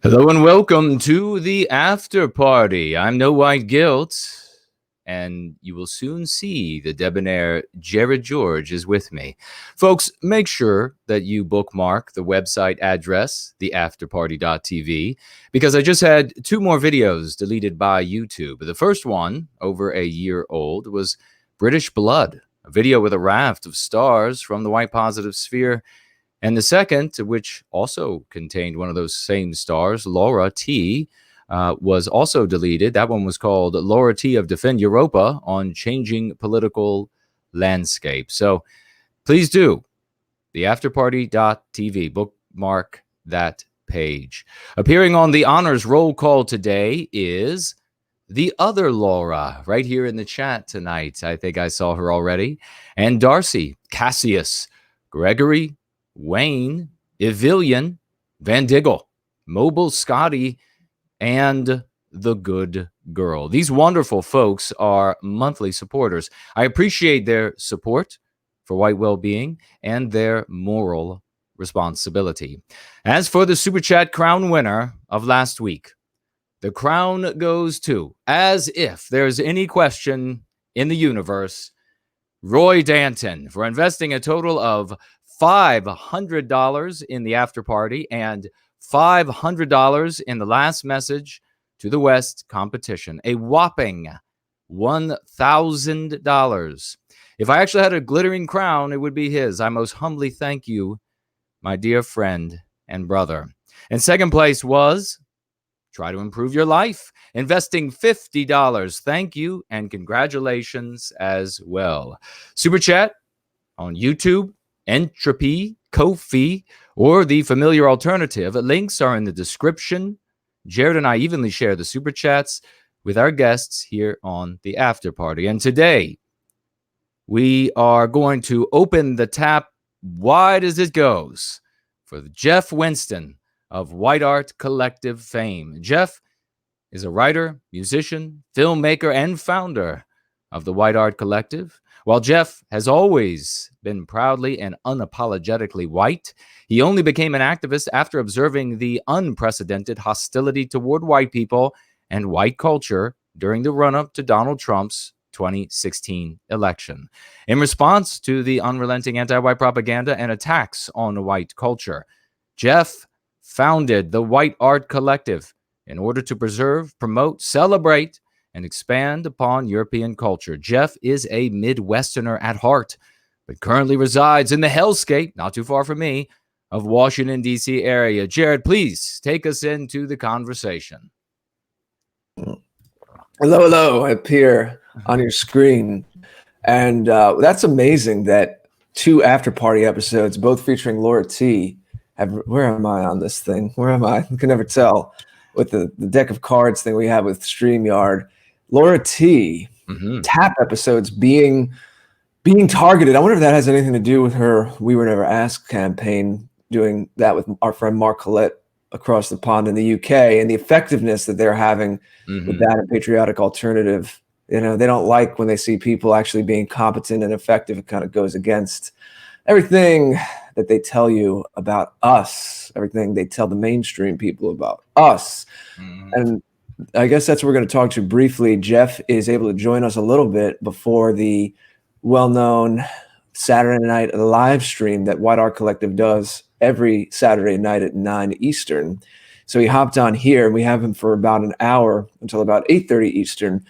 Hello and welcome to the after party. I'm No White Guilt, and you will soon see the debonair Jared George is with me. Folks, make sure that you bookmark the website address, theafterparty.tv, because I just had two more videos deleted by YouTube. The first one, over a year old, was British Blood, a video with a raft of stars from the white positive sphere. And the second, which also contained one of those same stars, Laura T., was also deleted. That one was called Laura T. of Defend Europa on Changing Political Landscape. So please do, theafterparty.tv, bookmark that page. Appearing on the honors roll call today is the other Laura, right here in the chat tonight. I think I saw her already. And Darcy, Cassius, Gregory, Wayne, Evillian, Van Diggle, Mobile Scotty, and the Good Girl. These wonderful folks are monthly supporters. I appreciate their support for White Wellbeing and their moral responsibility. As for the Super Chat crown winner of last week, the crown goes to, as if there's any question in the universe, Roy Danton, for investing a total of $500 in the after party and $500 in the last message to the West competition, a whopping $1,000. If I actually had a glittering crown, it would be his. I most humbly thank you, my dear friend and brother. And second place was Try to Improve Your Life, investing $50. Thank you and congratulations as well. Super Chat on YouTube, Entropy, Ko-fi, or the familiar alternative. Links are in the description. Jared and I evenly share the Super Chats with our guests here on the After Party. And today, we are going to open the tap wide as it goes for Jeff Winston of White Art Collective fame. Jeff is a writer, musician, filmmaker, and founder of the White Art Collective. While Jeff has always been proudly and unapologetically white, he only became an activist after observing the unprecedented hostility toward white people and white culture during the run-up to Donald Trump's 2016 election. In response to the unrelenting anti-white propaganda and attacks on white culture, Jeff founded the White Art Collective in order to preserve, promote, celebrate, and expand upon European culture. Jeff is a Midwesterner at heart, but currently resides in the hellscape, not too far from me, of Washington, D.C. area. Jared, please take us into the conversation. Hello, I appear on your screen. And that's amazing that two after-party episodes, both featuring Laura T. Where am I on this thing? Where am I? I can never tell. With the deck of cards thing we have with StreamYard. Laura T. Tap episodes being targeted. I wonder if that has anything to do with her We Were Never Asked campaign, doing that with our friend Mark Collette across the pond in the UK, and the effectiveness that they're having with that and Patriotic Alternative. You know, they don't like when they see people actually being competent and effective. It kind of goes against everything that they tell you about us, everything they tell the mainstream people about us. And I guess that's what we're going to talk to briefly. Jeff is able to join us a little bit before the well-known Saturday night live stream that White Art Collective does every Saturday night at 9 Eastern. So he hopped on here, and we have him for about an hour until about 8:30 Eastern.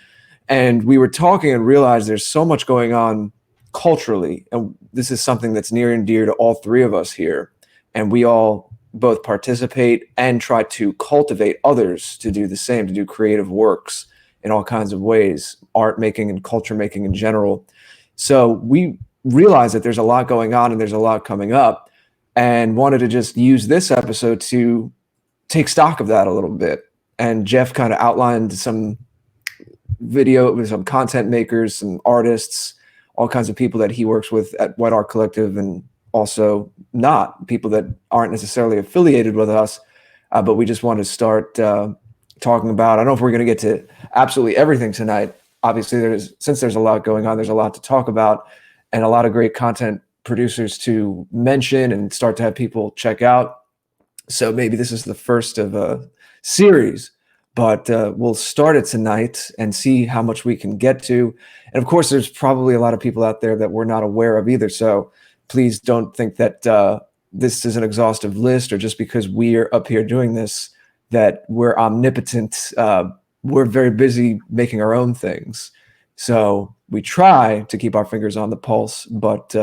And we were talking and realized there's so much going on culturally. And this is something that's near and dear to all three of us here. And we all both participate and try to cultivate others to do the same, to do creative works in all kinds of ways, art making and culture making in general. So we realize that there's a lot going on and there's a lot coming up, and wanted to just use this episode to take stock of that a little bit. And Jeff kind of outlined some video, some content makers, some artists, all kinds of people that he works with at White Art Collective, and also not people that aren't necessarily affiliated with us. But we just want to start talking about, I don't know if we're going to get to absolutely everything tonight. Obviously, since there's a lot going on, there's a lot to talk about and a lot of great content producers to mention and start to have people check out. So maybe this is the first of a series, but we'll start it tonight and see how much we can get to. And of course, there's probably a lot of people out there that we're not aware of either. So please don't think that this is an exhaustive list, or just because we're up here doing this, that we're omnipotent. We're very busy making our own things. So we try to keep our fingers on the pulse, but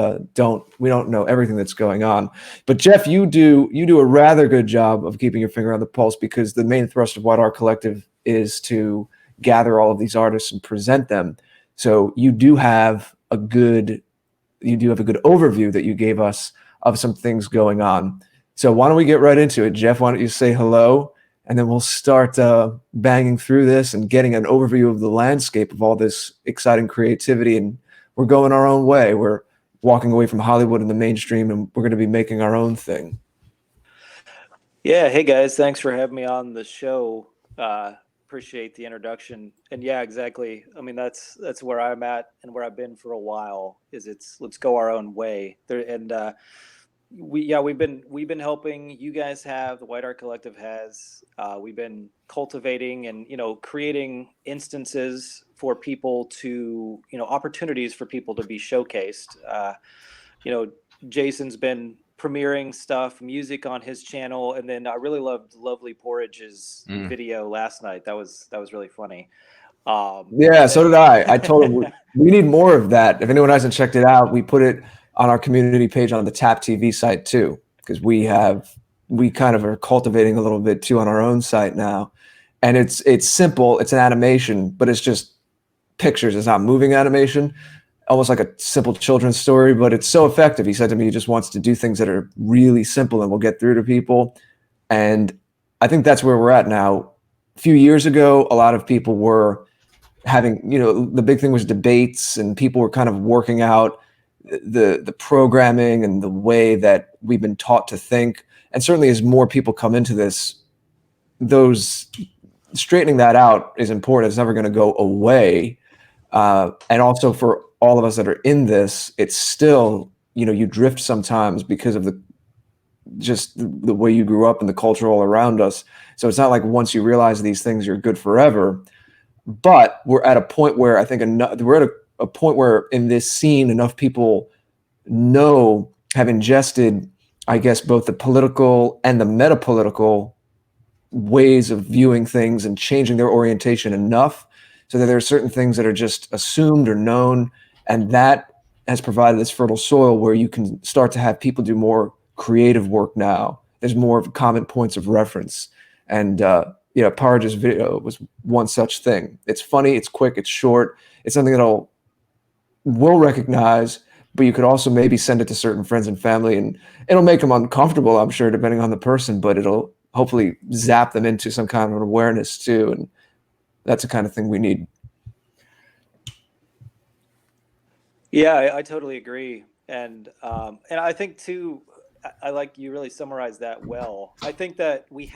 we don't know everything that's going on. But Jeff, you do a rather good job of keeping your finger on the pulse, because the main thrust of White Art Collective is to gather all of these artists and present them. So you do have a good overview that you gave us of some things going on. So why don't we get right into it, Jeff? Why don't you say hello, and then we'll start banging through this and getting an overview of the landscape of all this exciting creativity. And we're going our own way. We're walking away from Hollywood and the mainstream, and we're going to be making our own thing. Yeah, hey guys, thanks for having me on the show. Appreciate the introduction. And yeah, exactly. I mean, that's where I'm at and where I've been for a while. Let's go our own way. We've been helping. You guys have, the White Art Collective has. We've been cultivating and creating instances for people to opportunities for people to be showcased. Jason's been premiering music on his channel, and then I really loved Lovely Porridge's video last night. That was really funny. Yeah, so did I. I told him we need more of that. If anyone hasn't checked it out, we put it on our community page on the TAP TV site too, because we kind of are cultivating a little bit too on our own site now. And it's simple. It's an animation, but it's just pictures. It's not moving animation, almost like a simple children's story, but it's so effective. He said to me he just wants to do things that are really simple and will get through to people. And I think that's where we're at now. A few years ago, a lot of people were having, the big thing was debates, and people were kind of working out the programming and the way that we've been taught to think. And certainly as more people come into this, those straightening that out is important. It's never going to go away. And also for all of us that are in this, it's still, you drift sometimes because of the way you grew up and the culture all around us. So it's not like once you realize these things, you're good forever. But we're at a point where I think we're at a point where in this scene, enough people have ingested, I guess, both the political and the metapolitical ways of viewing things and changing their orientation enough so that there are certain things that are just assumed or known. And that has provided this fertile soil where you can start to have people do more creative work now. There's more common points of reference. And, Porridge's video was one such thing. It's funny, it's quick, it's short. It's something that we'll recognize, but you could also maybe send it to certain friends and family, and it'll make them uncomfortable, I'm sure, depending on the person, but it'll hopefully zap them into some kind of an awareness too. And that's the kind of thing we need. Yeah, I totally agree. And I think too, I like you really summarized that well. I think that we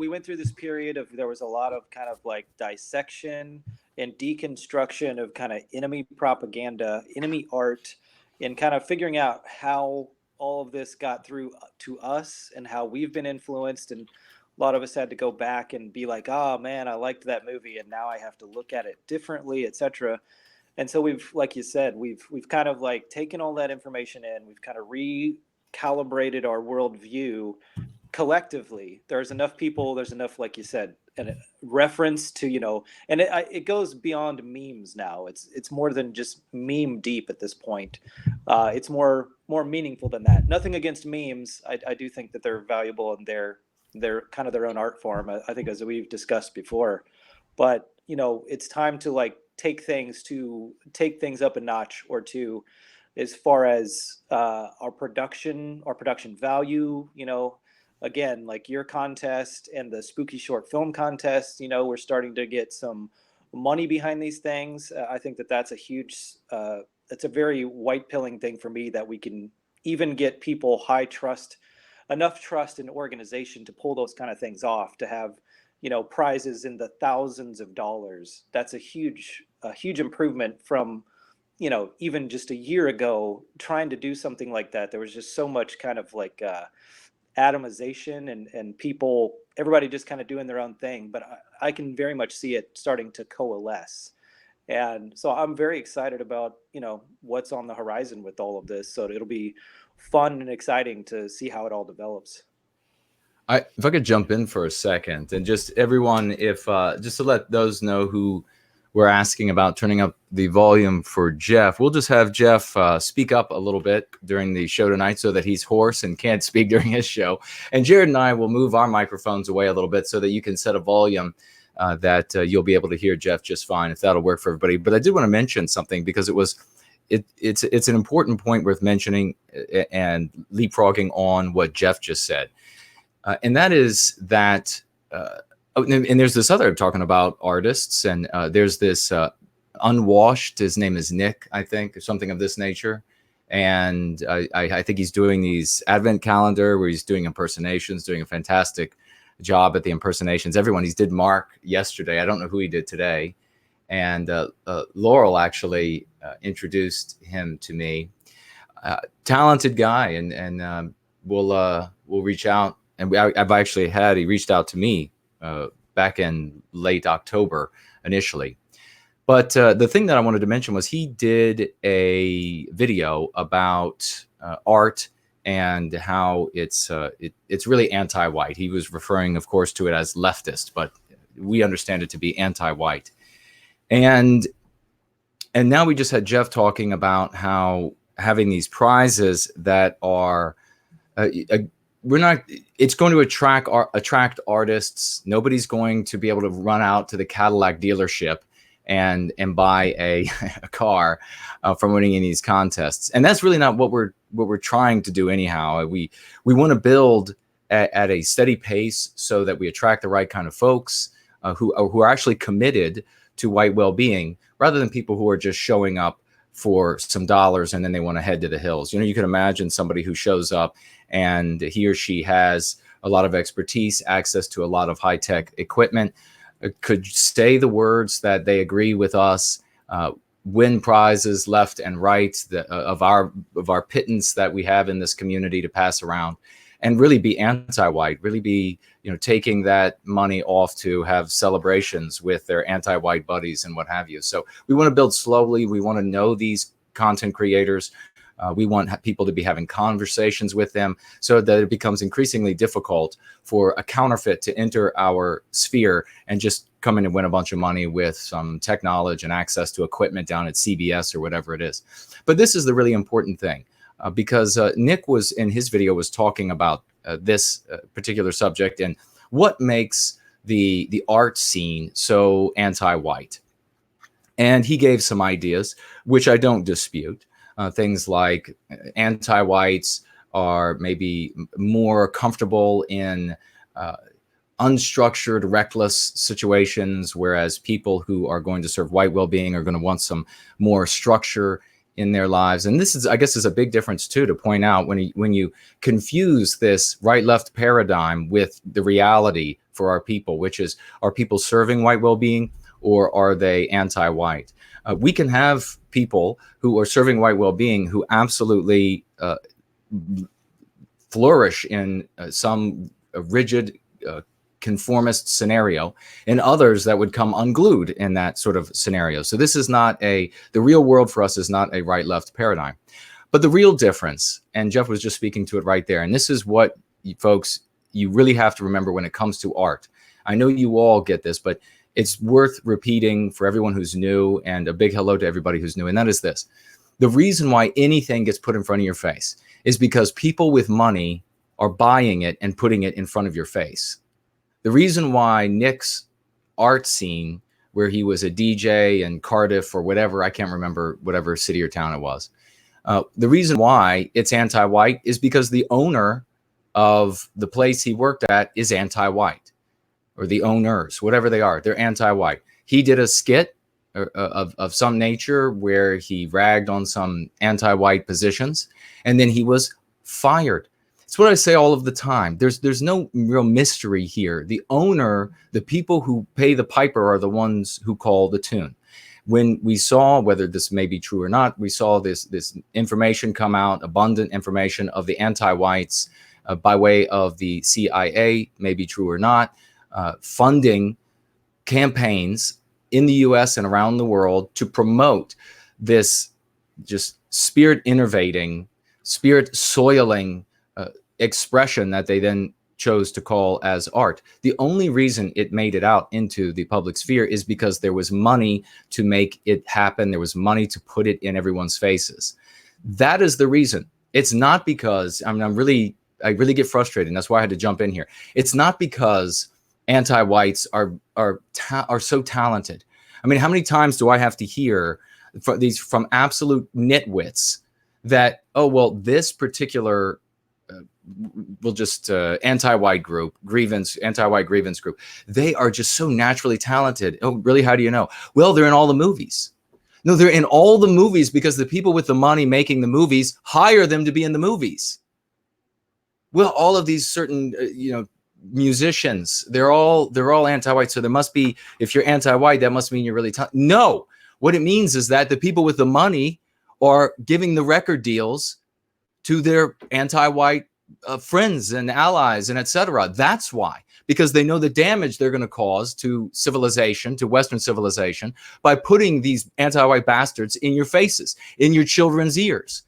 went through this period of, there was a lot of kind of like dissection and deconstruction of kind of enemy propaganda, enemy art, and kind of figuring out how all of this got through to us and how we've been influenced. And a lot of us had to go back and be like, oh man, I liked that movie, and now I have to look at it differently, etc. And so like you said, we've kind of like taken all that information in, we've kind of recalibrated our worldview collectively. There's enough people, there's enough, like you said, and reference to, and it goes beyond memes now. It's more than just meme deep at this point. It's more meaningful than that. Nothing against memes. I do think that they're valuable, and they're kind of their own art form, I think, as we've discussed before. But it's time to like take things up a notch or two, as far as our production value. Again, like your contest and the spooky short film contest, we're starting to get some money behind these things. I think that's a huge, it's a very white pilling thing for me, that we can even get people enough trust in organization to pull those kind of things off, to have prizes in the thousands of dollars. That's a huge improvement from even just a year ago trying to do something like that. There was just so much kind of like atomization and people, everybody just kind of doing their own thing. But I can very much see it starting to coalesce. And so I'm very excited about, what's on the horizon with all of this. So it'll be fun and exciting to see how it all develops. If I could jump in for a second, and just everyone, if just to let those know who were asking about turning up the volume for Jeff, we'll just have Jeff speak up a little bit during the show tonight so that he's hoarse and can't speak during his show. And Jared and I will move our microphones away a little bit so that you can set a volume that you'll be able to hear Jeff just fine, if that'll work for everybody. But I did want to mention something because it's an important point worth mentioning and leapfrogging on what Jeff just said. And that is that, and there's this other talking about artists, and there's this Unwashed. His name is Nick, I think, or something of this nature. And I think he's doing these advent calendar where he's doing impersonations, doing a fantastic job at the impersonations. He did Mark yesterday. I don't know who he did today. And Laurel actually introduced him to me. Talented guy, and we'll reach out. And I've actually he reached out to me back in late October initially. But the thing that I wanted to mention was he did a video about art and how it's really anti-white. He was referring, of course, to it as leftist, but we understand it to be anti-white. And now we just had Jeff talking about how having these prizes that are it's going to attract artists. Nobody's going to be able to run out to the Cadillac dealership and buy a car from winning in these contests. And that's really not what we're trying to do anyhow. We want to build at a steady pace so that we attract the right kind of folks who are actually committed to white well-being, rather than people who are just showing up for some dollars and then they want to head to the hills. You can imagine somebody who shows up and he or she has a lot of expertise, access to a lot of high-tech equipment, could say the words that they agree with us, win prizes left and right of our pittance that we have in this community to pass around, and really be anti-white, really be taking that money off to have celebrations with their anti-white buddies and what have you. So we want to build slowly. We want to know these content creators. We want people to be having conversations with them so that it becomes increasingly difficult for a counterfeit to enter our sphere and just come in and win a bunch of money with some tech knowledge and access to equipment down at CBS or whatever it is. But this is the really important thing, because Nick was in his video was talking about this particular subject and what makes the art scene so anti-white. And he gave some ideas, which I don't dispute. Things like anti-whites are maybe more comfortable in unstructured, reckless situations, whereas people who are going to serve white well-being are going to want some more structure in their lives. And this is, I guess, is a big difference too, to point out when you confuse this right-left paradigm with the reality for our people, which is, are people serving white well-being or are they anti-white? We can have people who are serving white well-being who absolutely flourish in some rigid conformist scenario, and others that would come unglued in that sort of scenario. So this is not the real world for us is not a right-left paradigm. But the real difference, and Jeff was just speaking to it right there, and this is what you really have to remember when it comes to art. I know you all get this, but it's worth repeating for everyone who's new, and a big hello to everybody who's new. And that is this: the reason why anything gets put in front of your face is because people with money are buying it and putting it in front of your face. The reason why Nick's art scene, where he was a DJ in Cardiff or whatever, I can't remember whatever city or town it was. The reason why it's anti-white is because the owner of the place he worked at is anti-white. Or the owners, whatever they are, they're anti-white. He did a skit of some nature where he ragged on some anti-white positions, and then he was fired. It's what I say all of the time. There's no real mystery here. The owner, the people who pay the piper, are the ones who call the tune. When we saw, whether this may be true or not, we saw this information come out, abundant information of the anti-whites by way of the CIA, maybe true or not, funding campaigns in the US and around the world to promote this just spirit innervating, spirit soiling expression that they then chose to call as art. The only reason it made it out into the public sphere is because there was money to make it happen. There was money to put it in everyone's faces. That is the reason. It's not because, I mean, I really get frustrated, and that's why I had to jump in here. It's not because anti-whites are so talented. I mean, how many times do I have to hear from absolute nitwits that, oh, well, this particular we'll just anti-white grievance group, they are just so naturally talented. Oh, really? How do you know? Well, they're in all the movies. No, they're in all the movies because the people with the money making the movies hire them to be in the movies. Well, all of these certain musicians, they're all anti-white. So there must be, if you're anti-white, that must mean you're really talented. No, what it means is that the people with the money are giving the record deals to their anti-white friends and allies and etc. That's why, because they know the damage they're going to cause to civilization, to Western civilization, by putting these anti-white bastards in your faces, in your children's ears.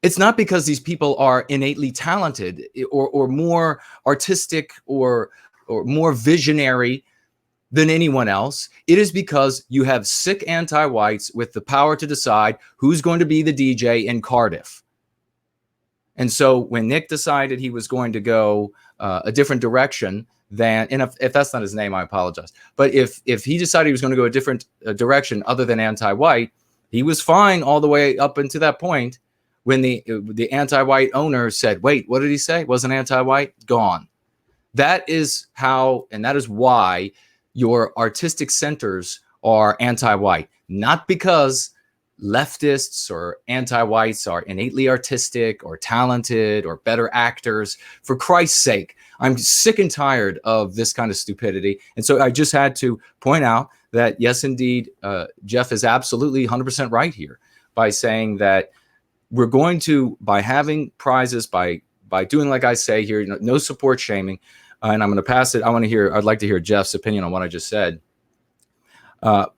It's not because these people are innately talented or more artistic or more visionary than anyone else. It is because you have sick anti-whites with the power to decide who's going to be the DJ in Cardiff. And so when Nick decided he was going to go a different direction than, and if that's not his name, I apologize. But if he decided he was going to go a different direction other than anti-white, he was fine all the way up until that point when the anti-white owner said, wait, what did he say? Wasn't anti-white? Gone. That is how, and that is why your artistic centers are anti-white, not because leftists or anti-whites are innately artistic or talented or better actors. For Christ's sake, I'm sick and tired of this kind of stupidity. And so I just had to point out that, yes, indeed, Jeff is absolutely 100% right here by saying that we're going to, by having prizes, by doing like I say here, no support shaming, and I'm going to pass it. I'd like to hear Jeff's opinion on what I just said.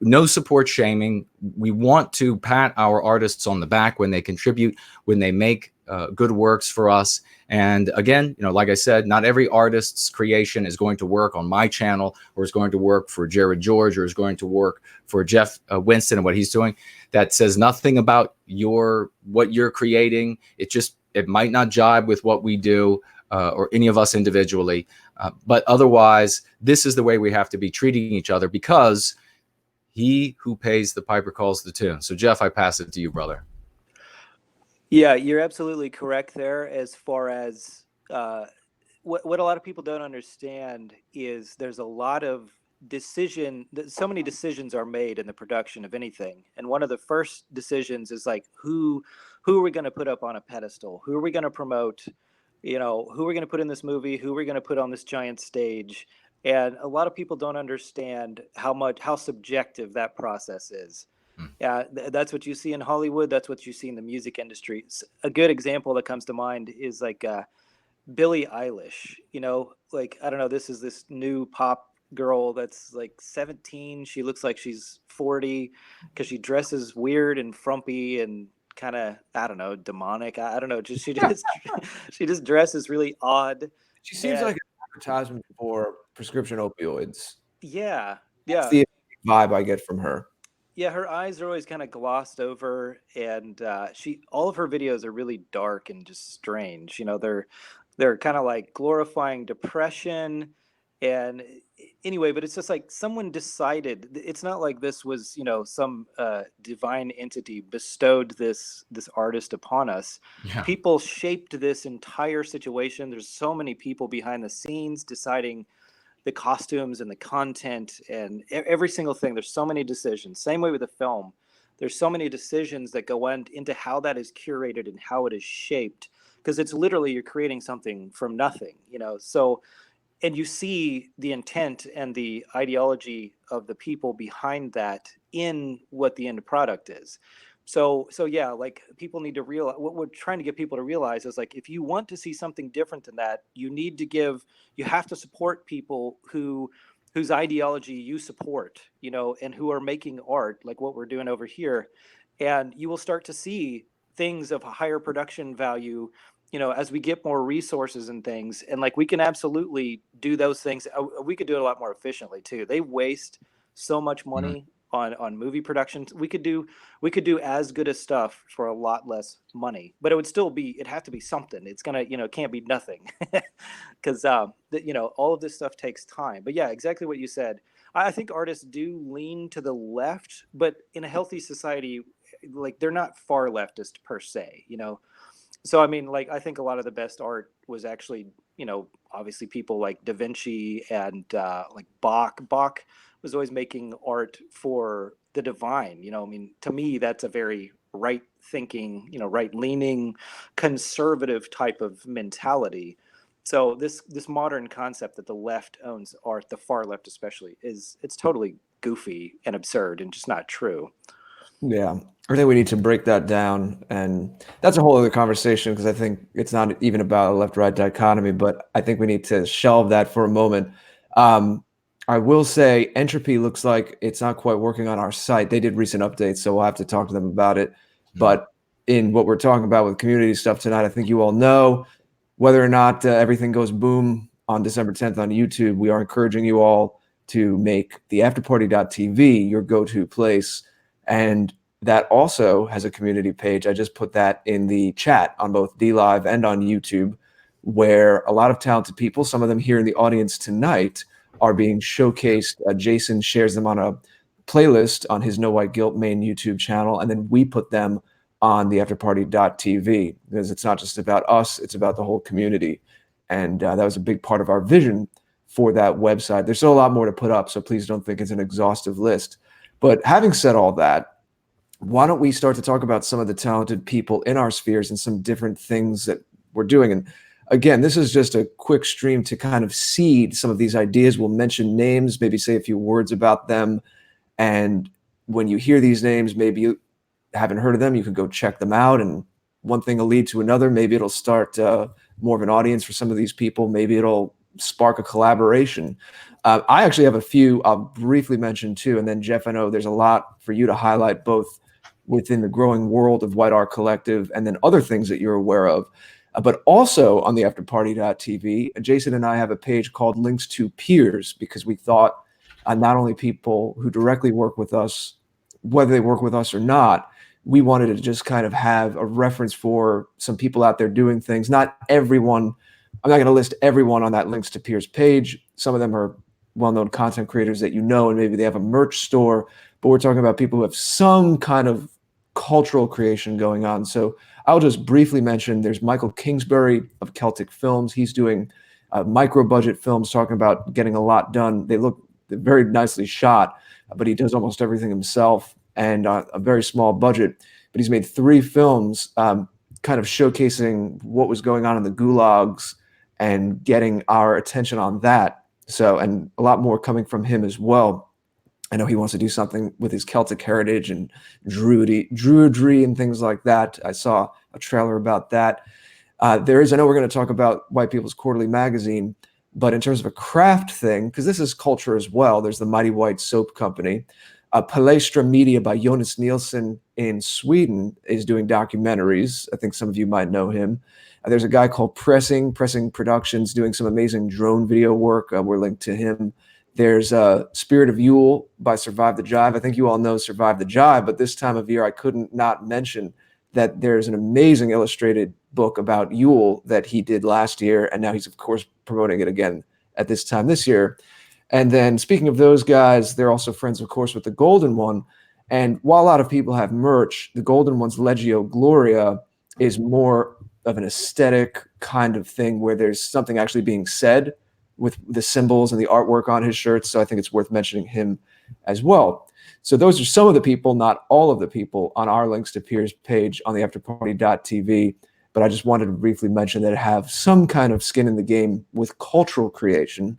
No support shaming. We want to pat our artists on the back when they contribute, when they make good works for us. And again, like I said, not every artist's creation is going to work on my channel, or is going to work for Jared George, or is going to work for Jeff Winston and what he's doing. That says nothing about what you're creating. It might not jibe with what we do, or any of us individually. But otherwise, this is the way we have to be treating each other, because he who pays the piper calls the tune. So, Jeff, I pass it to you, brother. Yeah, you're absolutely correct there. As far as what a lot of people don't understand is there's a lot of so many decisions are made in the production of anything. And one of the first decisions is like, who are we going to put up on a pedestal? Who are we going to promote? Who are we going to put in this movie? Who are we going to put on this giant stage? And a lot of people don't understand how subjective that process is. Yeah, that's what you see in Hollywood. That's what you see in the music industry. A good example that comes to mind is like Billie Eilish. I don't know, this new pop girl that's like 17. She looks like she's 40 because she dresses weird and frumpy and kind of, I don't know, demonic. I don't know. She just dresses really odd. She seems like an advertisement for prescription opioids. Yeah. That's the vibe I get from her. Yeah, her eyes are always kind of glossed over, and all of her videos are really dark and just strange. They're kind of like glorifying depression, and anyway, but it's just like someone decided. It's not like this was some divine entity bestowed this artist upon us. Yeah. People shaped this entire situation. There's so many people behind the scenes deciding the costumes and the content and every single thing. There's so many decisions. Same way with the film. There's so many decisions that go into how that is curated and how it is shaped, because it's literally, you're creating something from nothing, so, and you see the intent and the ideology of the people behind that in what the end product is. So yeah, like people need to realize what we're trying to get people to realize is like, if you want to see something different than that, you have to support people whose ideology you support, and who are making art like what we're doing over here. And you will start to see things of a higher production value, as we get more resources and things. And like, we can absolutely do those things. We could do it a lot more efficiently too. They waste so much money on movie productions. We could do as good as stuff for a lot less money, but it'd have to be something. It's gonna, it can't be nothing. Because all of this stuff takes time. But yeah, exactly what you said. I think artists do lean to the left, but in a healthy society, like, they're not far leftist per se. So I mean, like, I think a lot of the best art was actually, obviously people like Da Vinci and like Bach. Bach was always making art for the divine. I mean, to me, that's a very right thinking, right leaning, conservative type of mentality. So this modern concept that the left owns art, the far left especially, it's totally goofy and absurd and just not true. Yeah, I think we need to break that down, and that's a whole other conversation because I think it's not even about a left-right dichotomy, but I think we need to shelve that for a moment. Um, I will say Entropy looks like it's not quite working on our site. They did recent updates, so we'll have to talk to them about it. But in what we're talking about with community stuff tonight, I think you all know whether or not everything goes boom on December 10th on YouTube, we are encouraging you all to make the afterparty.tv your go-to place. And that also has a community page. I just put that in the chat on both DLive and on YouTube, where a lot of talented people, some of them here in the audience tonight, are being showcased. Jason shares them on a playlist on his No White Guilt main YouTube channel, and then we put them on the afterparty.tv, because it's not just about us, it's about the whole community. And that was a big part of our vision for that website. There's still a lot more to put up, so please don't think it's an exhaustive list. But having said all that, why don't we start to talk about some of the talented people in our spheres and some different things that we're doing. And again, this is just a quick stream to kind of seed some of these ideas. We'll mention names, maybe say a few words about them. And when you hear these names, maybe you haven't heard of them, you can go check them out. And one thing will lead to another. Maybe it'll start more of an audience for some of these people. Maybe it'll spark a collaboration. I actually have a few I'll briefly mention too. And then Jeff, I know there's a lot for you to highlight, both within the growing world of White Art Collective and then other things that you're aware of. But also on the afterparty.tv, Jason and I have a page called Links to Peers, because we thought not only people who directly work with us, whether they work with us or not, we wanted to just kind of have a reference for some people out there doing things. Not everyone, I'm not going to list everyone on that Links to Peers page. Some of them are well-known content creators that you know, and maybe they have a merch store, but we're talking about people who have some kind of cultural creation going on. So I'll just briefly mention there's Michael Kingsbury of Celtic Films. He's doing micro-budget films, talking about getting a lot done. They're very nicely shot, but he does almost everything himself, and a very small budget. But he's made 3 films kind of showcasing what was going on in the gulags and getting our attention on that. So, and a lot more coming from him as well. I know he wants to do something with his Celtic heritage and druidry and things like that. I saw a trailer about that. I know we're going to talk about White People's Quarterly Magazine, but in terms of a craft thing, because this is culture as well, there's the Mighty White Soap Company. Palestra Media by Jonas Nielsen in Sweden is doing documentaries. I think some of you might know him. There's a guy called Pressing Productions doing some amazing drone video work. We're linked to him. There's Spirit of Yule by Survive the Jive. I think you all know Survive the Jive, but this time of year I couldn't not mention that there's an amazing illustrated book about Yule that he did last year, and now he's, of course, promoting it again at this time this year. And then speaking of those guys, they're also friends, of course, with the Golden One. And while a lot of people have merch, the Golden One's Legio Gloria is more of an aesthetic kind of thing where there's something actually being said with the symbols and the artwork on his shirts. So I think it's worth mentioning him as well. So those are some of the people, not all of the people, on our Links to Peers page on the afterparty.tv. But I just wanted to briefly mention that it have some kind of skin in the game with cultural creation.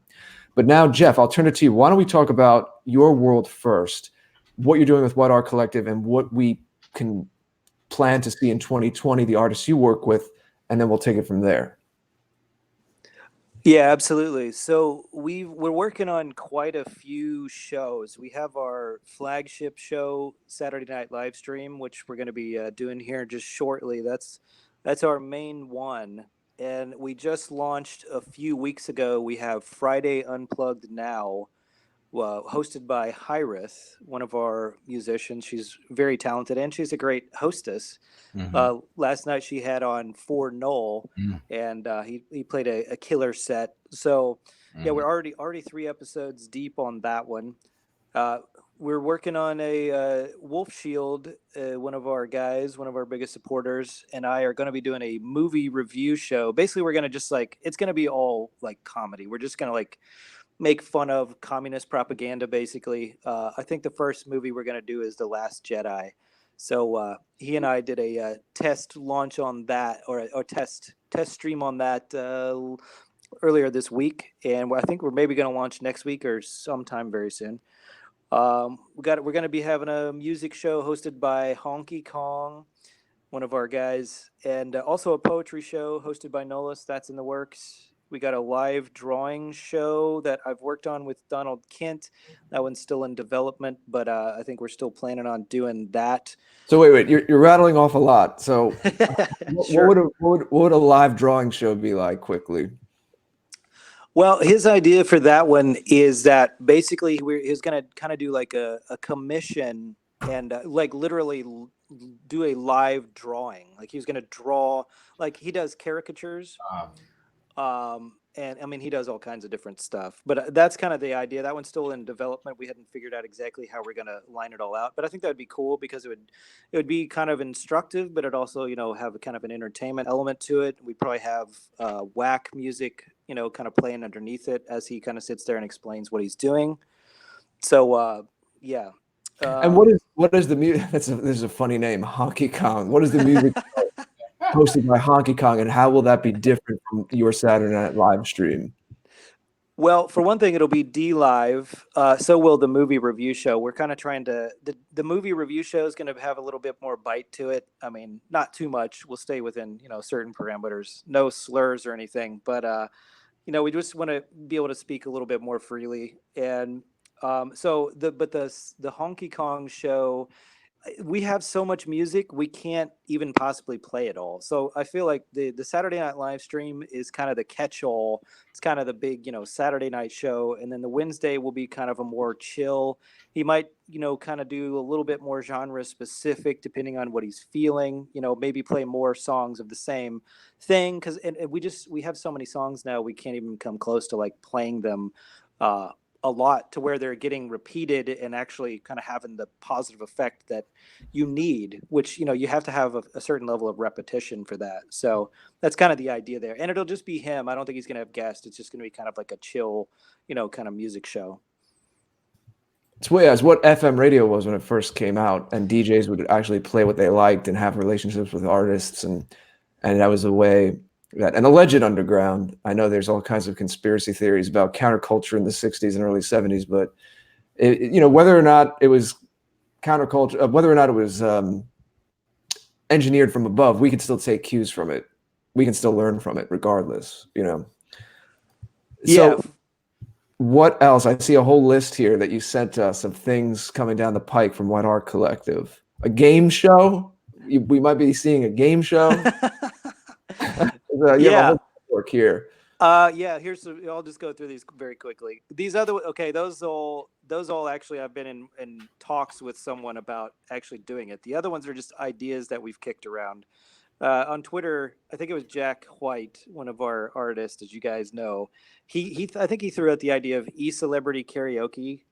But now, Jeff, I'll turn it to you. Why don't we talk about your world first, what you're doing with White Art Collective and what we can plan to see in 2020, the artists you work with, and then we'll take it from there. Yeah, absolutely. So we're working on quite a few shows. We have our flagship show, Saturday Night Live Stream, which we're going to be doing here just shortly. That's our main one, and we just launched a few weeks ago. We have Friday Unplugged Now, hosted by Hyrith, one of our musicians. She's very talented and she's a great hostess. Last night she had on For Null, and he played a killer set. So yeah, we're already 3 episodes deep on that one. We're working on a Wolf Shield. One of our guys, one of our biggest supporters, and I are going to be doing a movie review show. Basically, we're going to just it's going to be all like comedy. We're just going to make fun of communist propaganda, basically. I think the first movie we're going to do is The Last Jedi. So he and I did a test launch on that, or test stream on that earlier this week, and I think we're maybe going to launch next week or sometime very soon. We're going to be having a music show hosted by Honky Kong, one of our guys, and also a poetry show hosted by Nolus. That's in the works. We got a live drawing show that I've worked on with Donald Kent. That one's still in development, but I think we're still planning on doing that. So wait, you're rattling off a lot. So Sure. what would a live drawing show be like quickly? Well, his idea for that one is that basically he's going to kind of do like a commission and literally do a live drawing. Like he's going to draw, like he does caricatures. And I mean, he does all kinds of different stuff, but that's kind of the idea. That one's still in development. We hadn't figured out exactly how we're going to line it all out, but I think that would be cool because it would be kind of instructive, but it also, have a kind of an entertainment element to it. We probably have whack music, kind of playing underneath it as he kind of sits there and explains what he's doing. So, yeah. And what is the music? This is a funny name, Honky Kong. What is the music hosted by Honky Kong, and how will that be different from your Saturday Night Live stream? Well, for one thing, it'll be D-Live. So will the movie review show. We're kind of trying to the movie review show is going to have a little bit more bite to it. I mean, not too much. We'll stay within certain parameters, no slurs or anything. But we just want to be able to speak a little bit more freely. And so the Honky Kong show, we have so much music, we can't even possibly play it all. So I feel like the Saturday Night Live stream is kind of the catch-all. It's kind of the big, Saturday night show. And then the Wednesday will be kind of a more chill. He might, kind of do a little bit more genre specific depending on what he's feeling, maybe play more songs of the same thing. Cause we have so many songs now, we can't even come close to like playing them a lot to where they're getting repeated and actually kind of having the positive effect that you need, which, you have to have a certain level of repetition for that. So that's kind of the idea there. And it'll just be him. I don't think he's going to have guests. It's just going to be kind of like a chill, kind of music show. It's weird as what FM radio was when it first came out, and DJs would actually play what they liked and have relationships with artists. And that was a way that an alleged underground. I know there's all kinds of conspiracy theories about counterculture in the 60s and early 70s, but whether or not it was counterculture, whether or not it was engineered from above, we could still take cues from it. We can still learn from it regardless, Yeah. So what else? I see a whole list here that you sent us of things coming down the pike from White Art Collective. A game show? We might be seeing a game show. Yeah. Work here. I'll just go through these very quickly. These those all actually I've been in talks with someone about actually doing it. The other ones are just ideas that we've kicked around. On Twitter, I think it was Jack White, one of our artists, as you guys know. I think he threw out the idea of e-celebrity karaoke.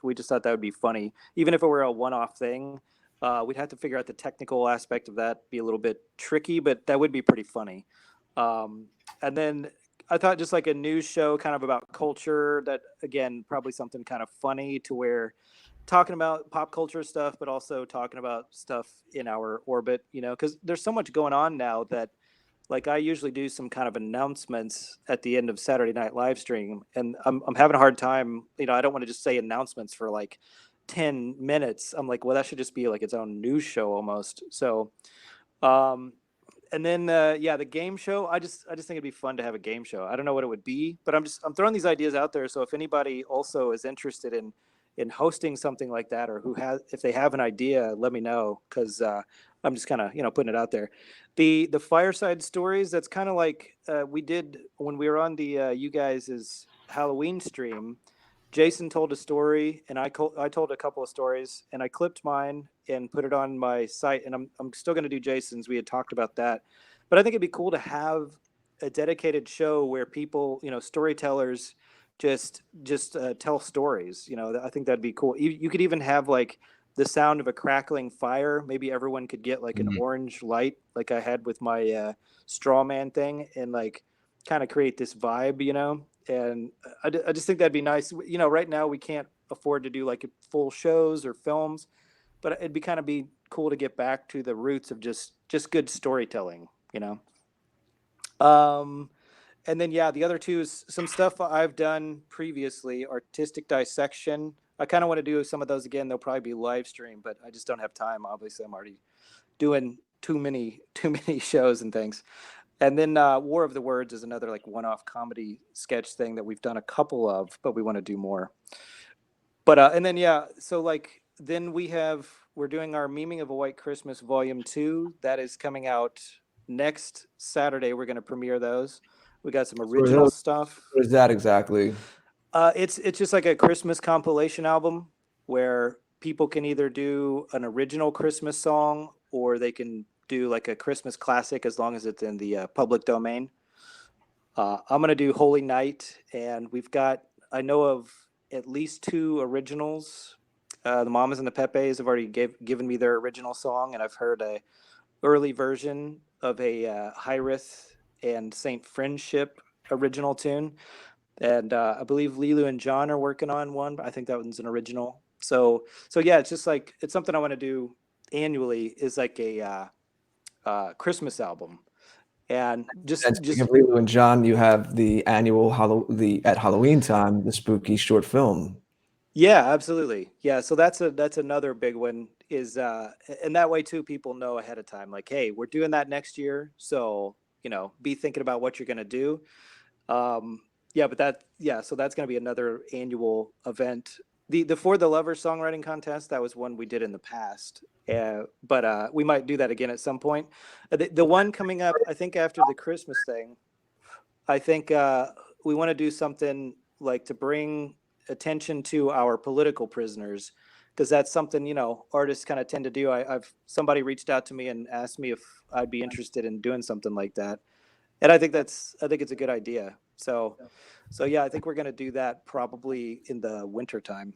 We just thought that would be funny, even if it were a one-off thing. We'd have to figure out the technical aspect of that, be a little bit tricky, but that would be pretty funny. And then I thought just like a news show kind of about culture that, again, probably something kind of funny to where talking about pop culture stuff, but also talking about stuff in our orbit, because there's so much going on now that like I usually do some kind of announcements at the end of Saturday Night Live stream, and I'm having a hard time, I don't want to just say announcements for like 10 minutes. I'm like, well, that should just be like its own news show almost. So, and then the game show. I just think it'd be fun to have a game show. I don't know what it would be, but I'm throwing these ideas out there. So if anybody also is interested in hosting something like that, or if they have an idea, let me know, because I'm just kind of putting it out there. The fireside stories. That's kind of like we did when we were on the you guys' Halloween stream. Jason told a story, and I told a couple of stories, and I clipped mine and put it on my site. And I'm still going to do Jason's. We had talked about that, but I think it'd be cool to have a dedicated show where people, storytellers, just tell stories. I think that'd be cool. You could even have like the sound of a crackling fire. Maybe everyone could get like an orange light, like I had with my straw man thing, and like kind of create this vibe, And I just think that'd be nice. Right now we can't afford to do like full shows or films, but it'd be cool to get back to the roots of just good storytelling, And then, the other two is some stuff I've done previously, artistic dissection. I kind of want to do some of those again. They'll probably be live stream, but I just don't have time. Obviously, I'm already doing too many shows and things. And then War of the Words is another like one-off comedy sketch thing that we've done a couple of, but we want to do more. But and then so like then we're doing our Memeing of a White Christmas Volume 2. That is coming out next Saturday. We're going to premiere those. We got some original stuff. What is that exactly? It's just like a Christmas compilation album where people can either do an original Christmas song, or they can do like a Christmas classic as long as it's in the public domain. I'm going to do Holy Night, and I know of at least 2 originals. The Mamas and the Pepes have already given me their original song, and I've heard a early version of a Hyrith and Saint Friendship original tune. And I believe Lilu and John are working on one, but I think that one's an original. So it's just like, it's something I want to do annually, is like a Christmas album. And speaking of Lilu and John, you have the annual at Halloween time, the spooky short film. Yeah, absolutely. Yeah, so that's another big one, is and that way too people know ahead of time, like, hey, we're doing that next year, so be thinking about what you're going to do. So that's going to be another annual event. The For the Lovers songwriting contest, that was one we did in the past, but we might do that again at some point. The one coming up, I think after the Christmas thing, I think we want to do something like to bring attention to our political prisoners, because that's something artists kind of tend to do. Somebody reached out to me and asked me if I'd be interested in doing something like that, and I think it's a good idea. So yeah, I think we're going to do that probably in the winter time.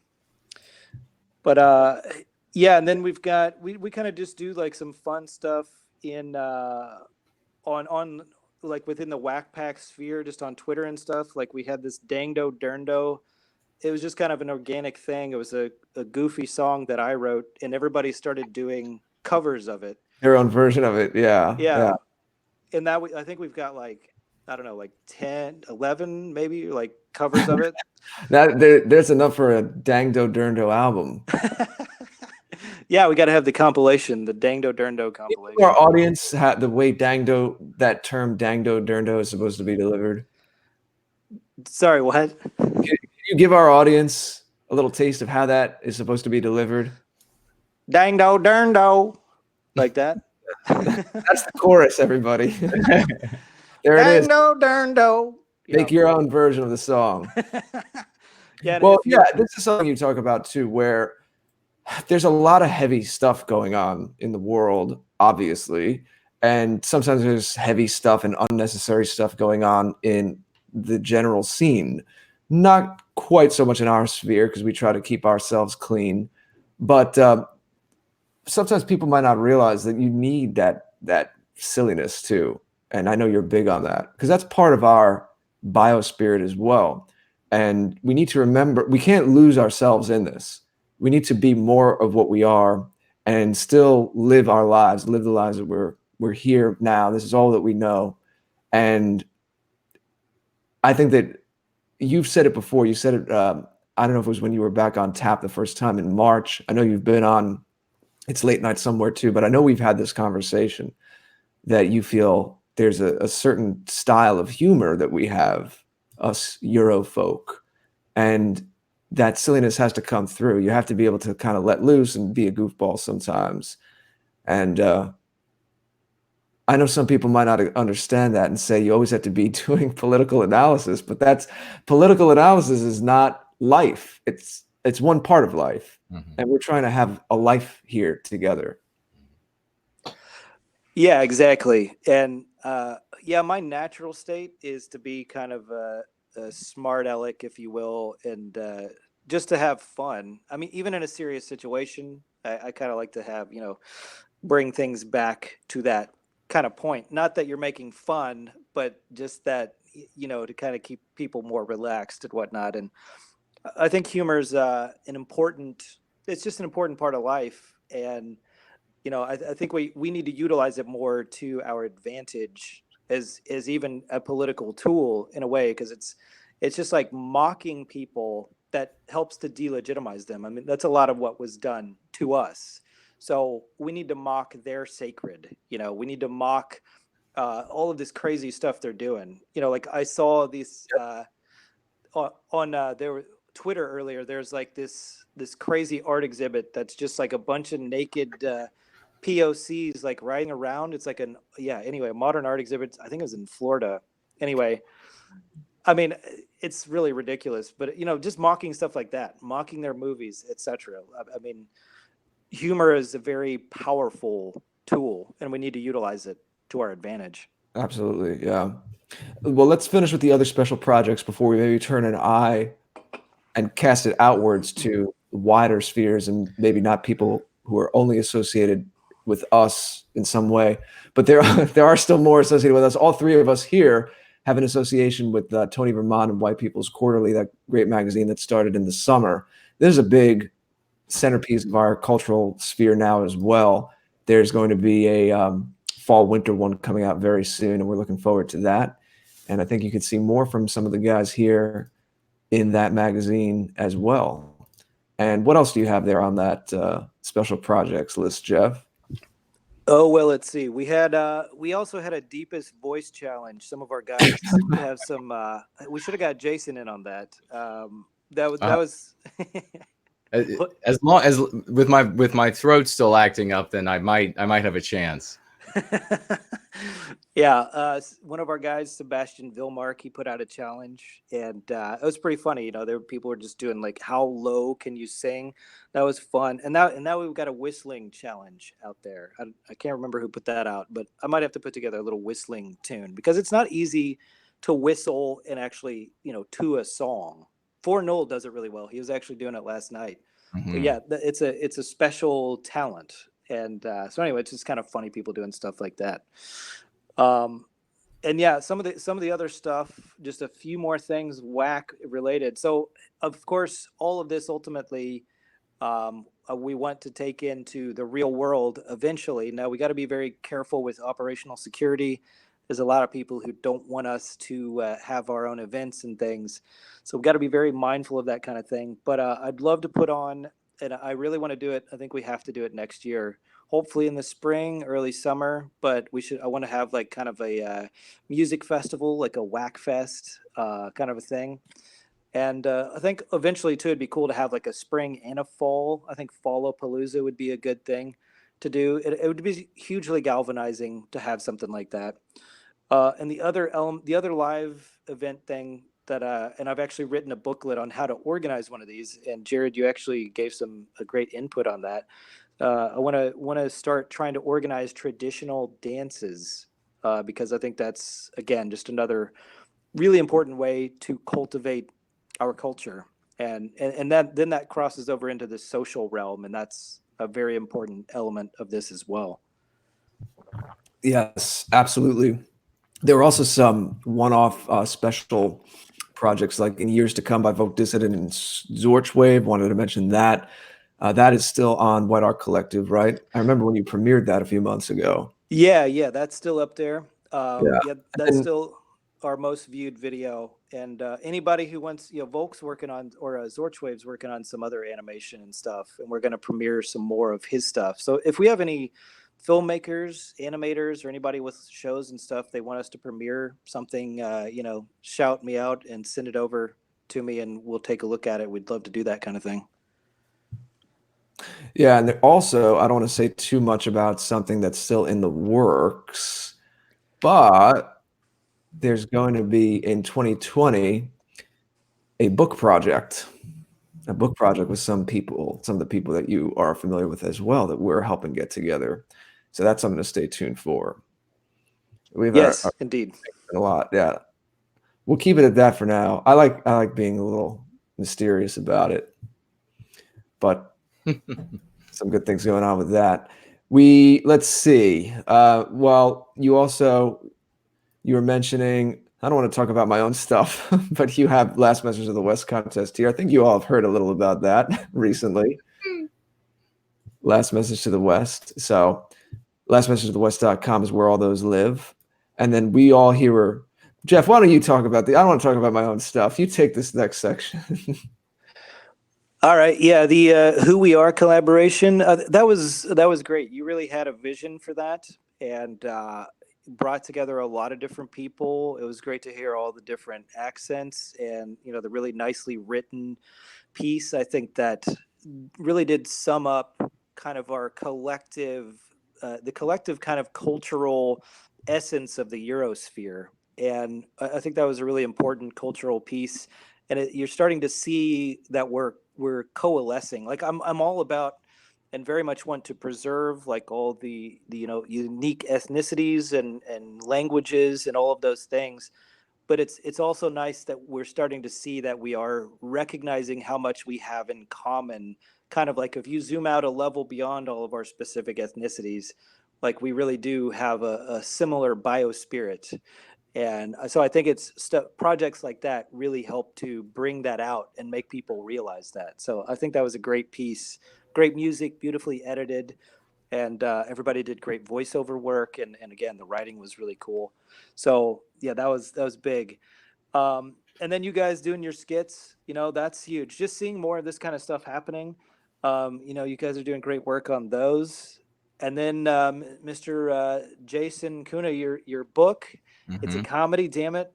But and then we kind of just do like some fun stuff in on like within the Whack Pack sphere, just on Twitter and stuff. Like we had this Dangdo Derndo. It was just kind of an organic thing. It was a goofy song that I wrote, and everybody started doing covers of it. Their own version of it, yeah. And that I think we've got like, I don't know, like 10, 11 maybe, like covers of it. There's enough for a Dangdo Derndo album. Yeah, we got to have the compilation, the Dangdo Derndo compilation. Our audience, the way that term Dangdo Derndo is supposed to be delivered. Sorry, what? Can you give our audience a little taste of how that is supposed to be delivered? Dangdo Derndo, like that. That's the chorus, everybody. There it is. Dangdo Derndo. Make your own version of the song. This is something you talk about too, where there's a lot of heavy stuff going on in the world, obviously, and sometimes there's heavy stuff and unnecessary stuff going on in the general scene. Not quite so much in our sphere, because we try to keep ourselves clean, but sometimes people might not realize that you need that silliness too. And I know you're big on that, because that's part of our biospirit as well. And we need to remember, we can't lose ourselves in this. We need to be more of what we are and still live our lives, live the lives that we're here now. This is all that we know. And I think that you've said it before. You said it I don't know if it was when you were back on tap the first time in March. I know you've been on It's Late Night somewhere too, but I know we've had this conversation that you feel there's a certain style of humor that we have, us Euro folk, and that silliness has to come through. You have to be able to kind of let loose and be a goofball sometimes. And I know some people might not understand that and say you always have to be doing political analysis, but political analysis is not life. It's one part of life. Mhm. And we're trying to have a life here together. Yeah, exactly. And yeah, my natural state is to be kind of a smart aleck, if you will, and just to have fun. I mean, even in a serious situation, I kind of like to have, bring things back to that kind of point. Not that you're making fun, but just that, to kind of keep people more relaxed and whatnot. And I think humor is it's just an important part of life. And I think we need to utilize it more to our advantage as even a political tool in a way, because it's just like mocking people that helps to delegitimize them. I mean, that's a lot of what was done to us. So we need to mock their sacred. We need to mock all of this crazy stuff they're doing. Like I saw these on their Twitter earlier. There's like this crazy art exhibit that's just like a bunch of naked POCs like riding around. It's like anyway, a modern art exhibit. I think it was in Florida. Anyway, I mean, it's really ridiculous, but just mocking stuff like that, mocking their movies, etc. I mean, humor is a very powerful tool, and we need to utilize it to our advantage. Absolutely. Yeah. Well, let's finish with the other special projects before we maybe turn an eye and cast it outwards to wider spheres and maybe not people who are only associated with us in some way, but there are still more associated with us. All three of us here have an association with Tony Vermont and White People's Quarterly, that great magazine that started in the summer. This is a big centerpiece of our cultural sphere now as well. There's going to be a fall-winter one coming out very soon, and we're looking forward to that. And I think you could see more from some of the guys here in that magazine as well. And what else do you have there on that special projects list, Jeff? Oh, well, let's see. We also had a deepest voice challenge. Some of our guys have some. We should have got Jason in on that. That was. As long as with my throat still acting up, then I might have a chance. Yeah, one of our guys, Sebastian Vilmark, he put out a challenge, and it was pretty funny. There were people were just doing like, how low can you sing? That was fun. And now we've got a whistling challenge out there. I can't remember who put that out, but I might have to put together a little whistling tune, because it's not easy to whistle and actually, to a song. For Noel does it really well. He was actually doing it last night. Mm-hmm. But yeah, it's a special talent. And so anyway, it's just kind of funny people doing stuff like that. And yeah, some of the other stuff, just a few more things whack related. So of course, all of this ultimately, we want to take into the real world eventually. Now we got to be very careful with operational security. There's a lot of people who don't want us to have our own events and things. So we've got to be very mindful of that kind of thing. But I'd love to put on, and I really want to do it. I think we have to do it next year, hopefully in the spring, early summer. But I want to have like kind of a music festival, like a whack fest kind of a thing. And I think eventually too, it'd be cool to have like a spring and a fall. I think Fallapalooza would be a good thing to do. It would be hugely galvanizing to have something like that. And the other live event thing that, and I've actually written a booklet on how to organize one of these. And Jared, you actually gave a great input on that. I want to start trying to organize traditional dances because I think that's, again, just another really important way to cultivate our culture. And then that crosses over into the social realm, and that's a very important element of this as well. Yes, absolutely. There were also some one-off special projects, like in years to come by Vogue Dissident and Zorchwave. Wanted to mention that. That is still on White Art Collective, right? I remember when you premiered that a few months ago. Yeah, that's still up there. Yeah, that's still. our most viewed video, and anybody who wants, Volk's working on, or Zorchwave's working on some other animation and stuff, and we're going to premiere some more of his stuff. So if we have any filmmakers, animators, or anybody with shows and stuff, they want us to premiere something, shout me out and send it over to me, and we'll take a look at it. We'd love to do that kind of thing. Yeah, and also, I don't want to say too much about something that's still in the works, but there's going to be in 2020 a book project with some of the people that you are familiar with as well, that we're helping get together. So that's something to stay tuned for. Yes, indeed. A lot. Yeah. We'll keep it at that for now. I like being a little mysterious about it, but some good things going on with that. Let's see. Well, you were mentioning, I don't want to talk about my own stuff, but you have Last Message of the West contest here. I think you all have heard a little about that recently. Last Message to the West. So lastmessageofthewest.com is where all those live. And then we all here Jeff, why don't you talk about I don't want to talk about my own stuff. You take this next section. All right. Yeah. The Who We Are collaboration, that was great. You really had a vision for that, and brought together a lot of different people. It was great to hear all the different accents, and, the really nicely written piece. I think that really did sum up kind of our collective, the collective kind of cultural essence of the Eurosphere. And I think that was a really important cultural piece. And you're starting to see that we're coalescing. Like I'm all about, and very much want to preserve, like, all the unique ethnicities and languages and all of those things. But it's also nice that we're starting to see that we are recognizing how much we have in common. Kind of like if you zoom out a level beyond all of our specific ethnicities, like we really do have a similar biospirit. And so I think projects like that really help to bring that out and make people realize that. So I think that was a great piece, great music, beautifully edited, and everybody did great voiceover work. And again, the writing was really cool. So yeah, that was big. And then you guys doing your skits, that's huge. Just seeing more of this kind of stuff happening. You guys are doing great work on those. And then Mr. Jason Kuna, your book. It's a comedy, damn it.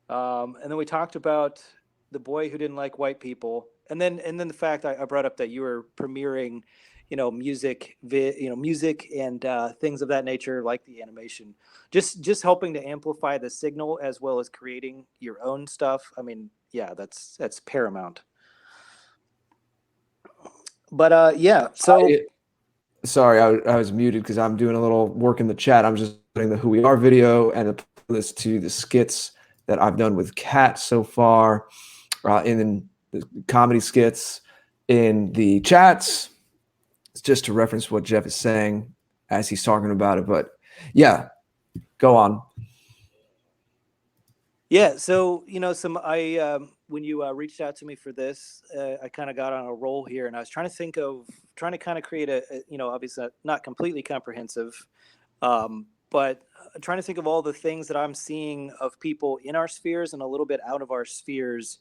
And then we talked about The Boy Who Didn't Like White People, and then the fact I brought up that you were premiering, music, music and things of that nature, like the animation, just helping to amplify the signal as well as creating your own stuff. I mean, yeah, that's paramount. But yeah, so. Sorry, I was muted because I'm doing a little work in the chat. I'm just putting the Who We Are video and a playlist to the skits that I've done with Kat so far, in the comedy skits in the chats. It's just to reference what Jeff is saying as he's talking about it. But yeah, go on. Yeah, so when you reached out to me for this, I kind of got on a roll here, and I was trying to kind of create a obviously not completely comprehensive, but trying to think of all the things that I'm seeing of people in our spheres and a little bit out of our spheres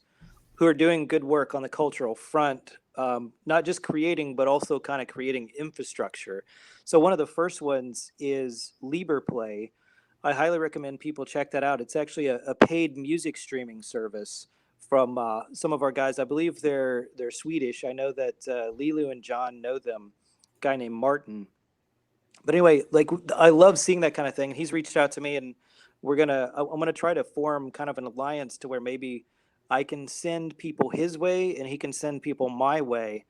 who are doing good work on the cultural front, not just creating, but also kind of creating infrastructure. So one of the first ones is Libra Play. I highly recommend people check that out. It's actually a paid music streaming service from some of our guys. I believe they're Swedish. I know that Lilu and John know them. A guy named Martin. But anyway, like, I love seeing that kind of thing. He's reached out to me, and I'm gonna try to form kind of an alliance to where maybe I can send people his way and he can send people my way.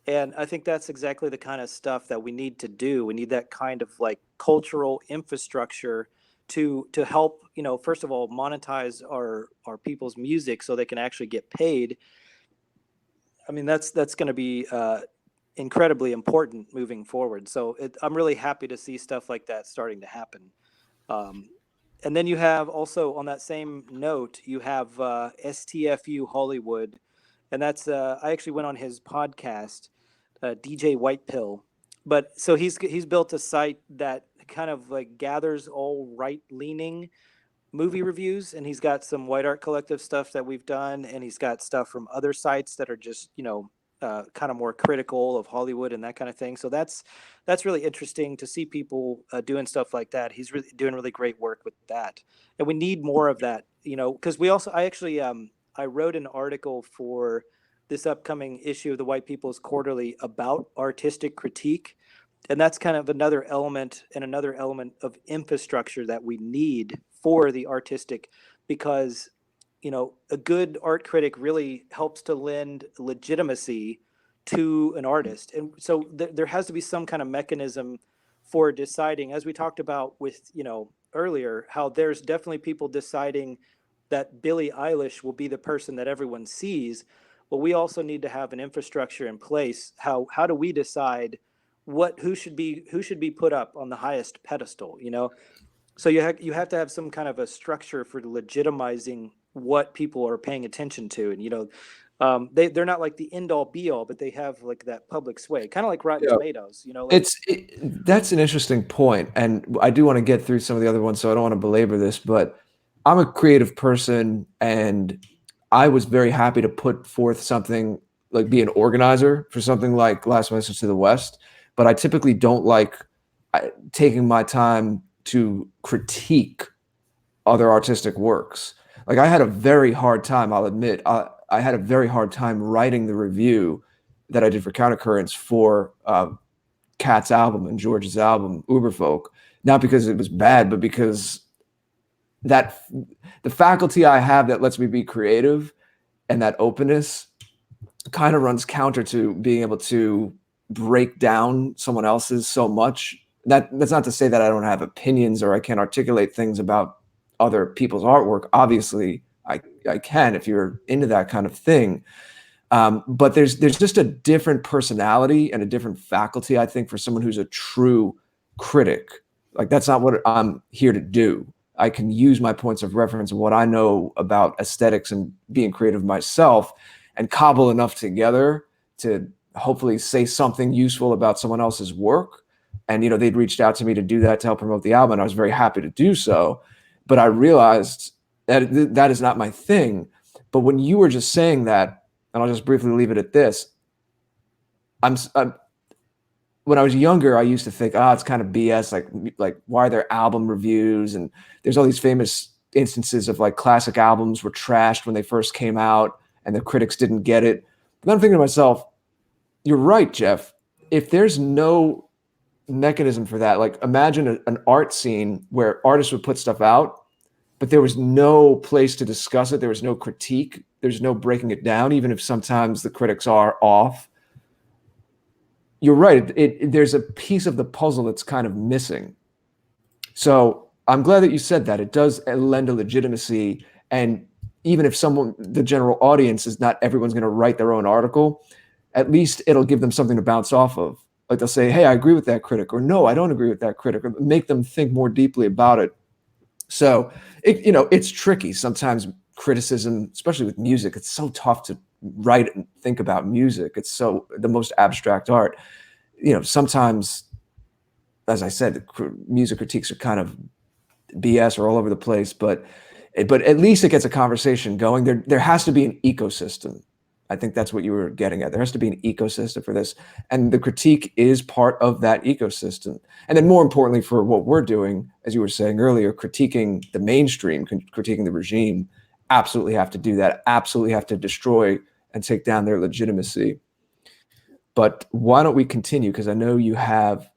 And I think that's exactly the kind of stuff that we need to do. We need that kind of like cultural infrastructure to help, first of all, monetize our people's music so they can actually get paid. I mean, that's going to be incredibly important moving forward. So I'm really happy to see stuff like that starting to happen. And then you have also, on that same note, you have Stfu Hollywood. And that's, I actually went on his podcast, DJ White Pill. But so he's built a site that kind of like gathers all right-leaning movie reviews, and he's got some White Art Collective stuff that we've done, and he's got stuff from other sites that are just, kind of more critical of Hollywood and that kind of thing. So that's really interesting to see people doing stuff like that. He's really doing really great work with that, and we need more of that. Because I wrote an article for this upcoming issue of the White People's Quarterly about artistic critique. And that's kind of another element of infrastructure that we need for the artistic, because, a good art critic really helps to lend legitimacy to an artist. And so there has to be some kind of mechanism for deciding, as we talked about with, earlier, how there's definitely people deciding that Billie Eilish will be the person that everyone sees. Well, we also need to have an infrastructure in place. How do we decide who should be put up on the highest pedestal? So you have to have some kind of a structure for legitimizing what people are paying attention to. And they're not like the end all be all, but they have like that public sway, kind of like Rotten Tomatoes. That's an interesting point, and I do want to get through some of the other ones, so I don't want to belabor this, but I'm a creative person, and I was very happy to put forth something, like be an organizer for something like Last Message to the West, but I typically don't like taking my time to critique other artistic works. Like I had a very hard time, I'll admit, I had a very hard time writing the review that I did for Countercurrents for Cat's album and George's album, Uberfolk, not because it was bad, but because the faculty I have that lets me be creative and that openness kind of runs counter to being able to break down someone else's so much. That's not to say that I don't have opinions or I can't articulate things about other people's artwork. Obviously, I can if you're into that kind of thing. But there's just a different personality and a different faculty, I think, for someone who's a true critic. Like that's not what I'm here to do. I can use my points of reference and what I know about aesthetics and being creative myself and cobble enough together to hopefully say something useful about someone else's work. And, they'd reached out to me to do that to help promote the album. And I was very happy to do so. But I realized that that is not my thing. But when you were just saying that, and I'll just briefly leave it at this, when I was younger, I used to think, it's kind of BS. Like why are there album reviews? And there's all these famous instances of like classic albums were trashed when they first came out and the critics didn't get it. But then I'm thinking to myself, you're right, Jeff. If there's no mechanism for that, like imagine an art scene where artists would put stuff out, but there was no place to discuss it. There was no critique. There's no breaking it down, even if sometimes the critics are off. You're right. There's a piece of the puzzle that's kind of missing. So I'm glad that you said that. It does lend a legitimacy. And even if the general audience is not everyone's going to write their own article, at least it'll give them something to bounce off of. Like they'll say, hey, I agree with that critic, or no, I don't agree with that critic, or make them think more deeply about it. So, it's tricky. Sometimes criticism, especially with music, it's so tough to write and think about music. It's so the most abstract art. Sometimes, as I said, music critiques are kind of BS or all over the place, but at least it gets a conversation going. There has to be an ecosystem. I think that's what you were getting at. There has to be an ecosystem for this. And the critique is part of that ecosystem. And then more importantly for what we're doing, as you were saying earlier, critiquing the mainstream, critiquing the regime, absolutely have to do that, absolutely have to destroy and take down their legitimacy. But why don't we continue? Because I know you have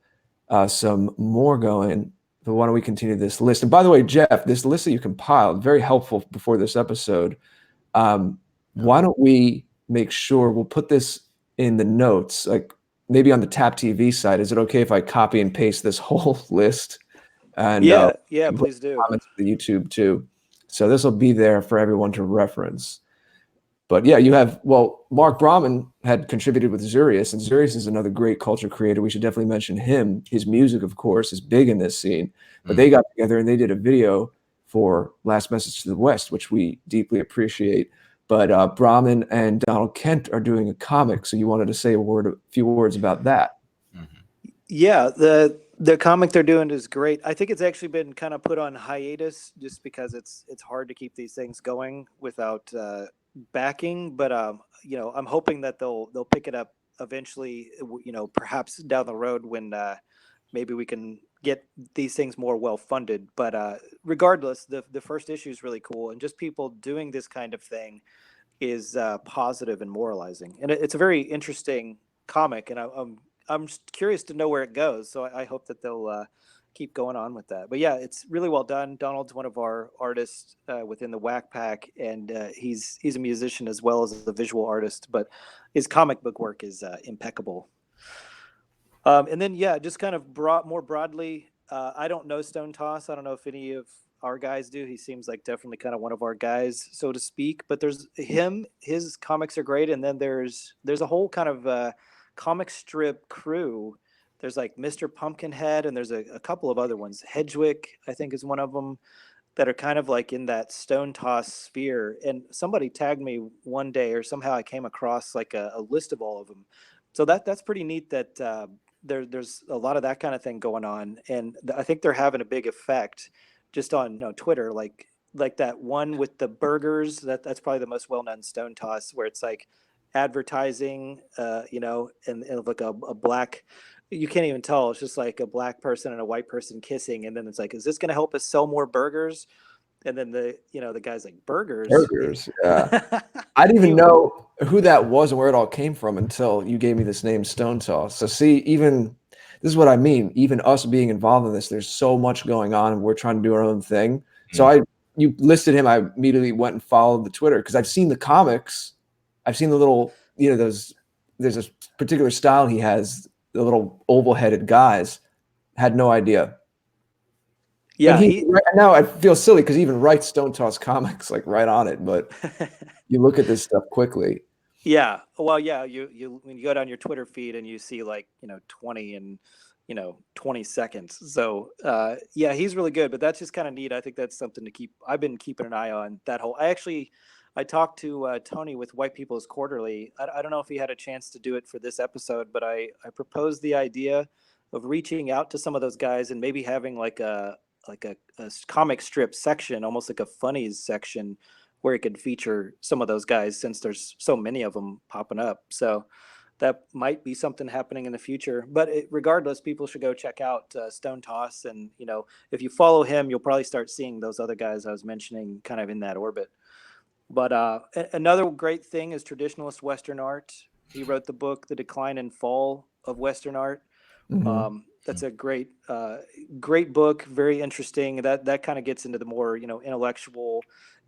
some more going, but why don't we continue this list? And by the way, Jeff, this list that you compiled, very helpful before this episode. Why don't we make sure we'll put this in the notes, like maybe on the TAP TV side. Is it okay if I copy and paste this whole list? And please do. Comments to the YouTube too. So this will be there for everyone to reference. But yeah, you have, Mark Brahman had contributed with Zurius, and Zurius is another great culture creator. We should definitely mention him. His music, of course, is big in this scene. But they got together and they did a video for Last Message to the West, which we deeply appreciate. But Brahman and Donald Kent are doing a comic, so you wanted to say a few words about that. Yeah, the The comic they're doing is great. I think it's actually been kind of put on hiatus just because it's hard to keep these things going without backing. But you know, I'm hoping that they'll pick it up eventually. You know, perhaps down the road when maybe we can get these things more well funded. But regardless, the first issue is really cool, and just people doing this kind of thing is positive and moralizing, and it's a very interesting comic, and I'm just curious to know where it goes. So I hope that they'll keep going on with that. But yeah, it's really well done. Donald's one of our artists within the Whack Pack, and he's a musician as well as a visual artist. But his comic book work is impeccable. And then yeah, just kind of more broadly, I don't know Stone Toss. I don't know if any of our guys do. He seems like definitely kind of one of our guys, so to speak. But there's his comics are great, and then there's a whole kind of comic strip crew. There's like Mr. Pumpkinhead, and there's a couple of other ones. Hedgewick, I think, is one of them, that are kind of like in that Stone Toss sphere. And somebody tagged me one day, or somehow I came across like a list of all of them. So that's pretty neat that there's a lot of that kind of thing going on. And I think they're having a big effect just on Twitter, like that one with the burgers. That's probably the most well-known Stone Toss, where it's like advertising, and like a black, you can't even tell, it's just like a black person and a white person kissing, and then it's like, is this going to help us sell more burgers? And then the guy's like, burgers, yeah. I didn't even know who that was and where it all came from until you gave me this name, Stone Toss. So see, even this is what I mean, even us being involved in this, there's so much going on, and we're trying to do our own thing. So you listed him, I immediately went and followed the Twitter, because I've seen the comics. I've seen the little, there's a particular style he has, the little oval-headed guys. Had no idea. Yeah. Now I feel silly because he even writes Stone Toss comics, like right on it. But you look at this stuff quickly. Yeah. Well, yeah. You when you go down your Twitter feed and you see like 20 and 20 seconds. So yeah, he's really good. But that's just kind of neat. I think that's something to keep. I've been keeping an eye on that whole. I talked to Tony with White People's Quarterly. I don't know if he had a chance to do it for this episode, but I proposed the idea of reaching out to some of those guys and maybe having like a comic strip section, almost like a funnies section, where it could feature some of those guys, since there's so many of them popping up. So that might be something happening in the future. But regardless, people should go check out Stone Toss. And, if you follow him, you'll probably start seeing those other guys I was mentioning kind of in that orbit. But another great thing is traditionalist Western art. He wrote the book, The Decline and Fall of Western Art. Mm-hmm. That's a great book, very interesting. That kind of gets into the more intellectual,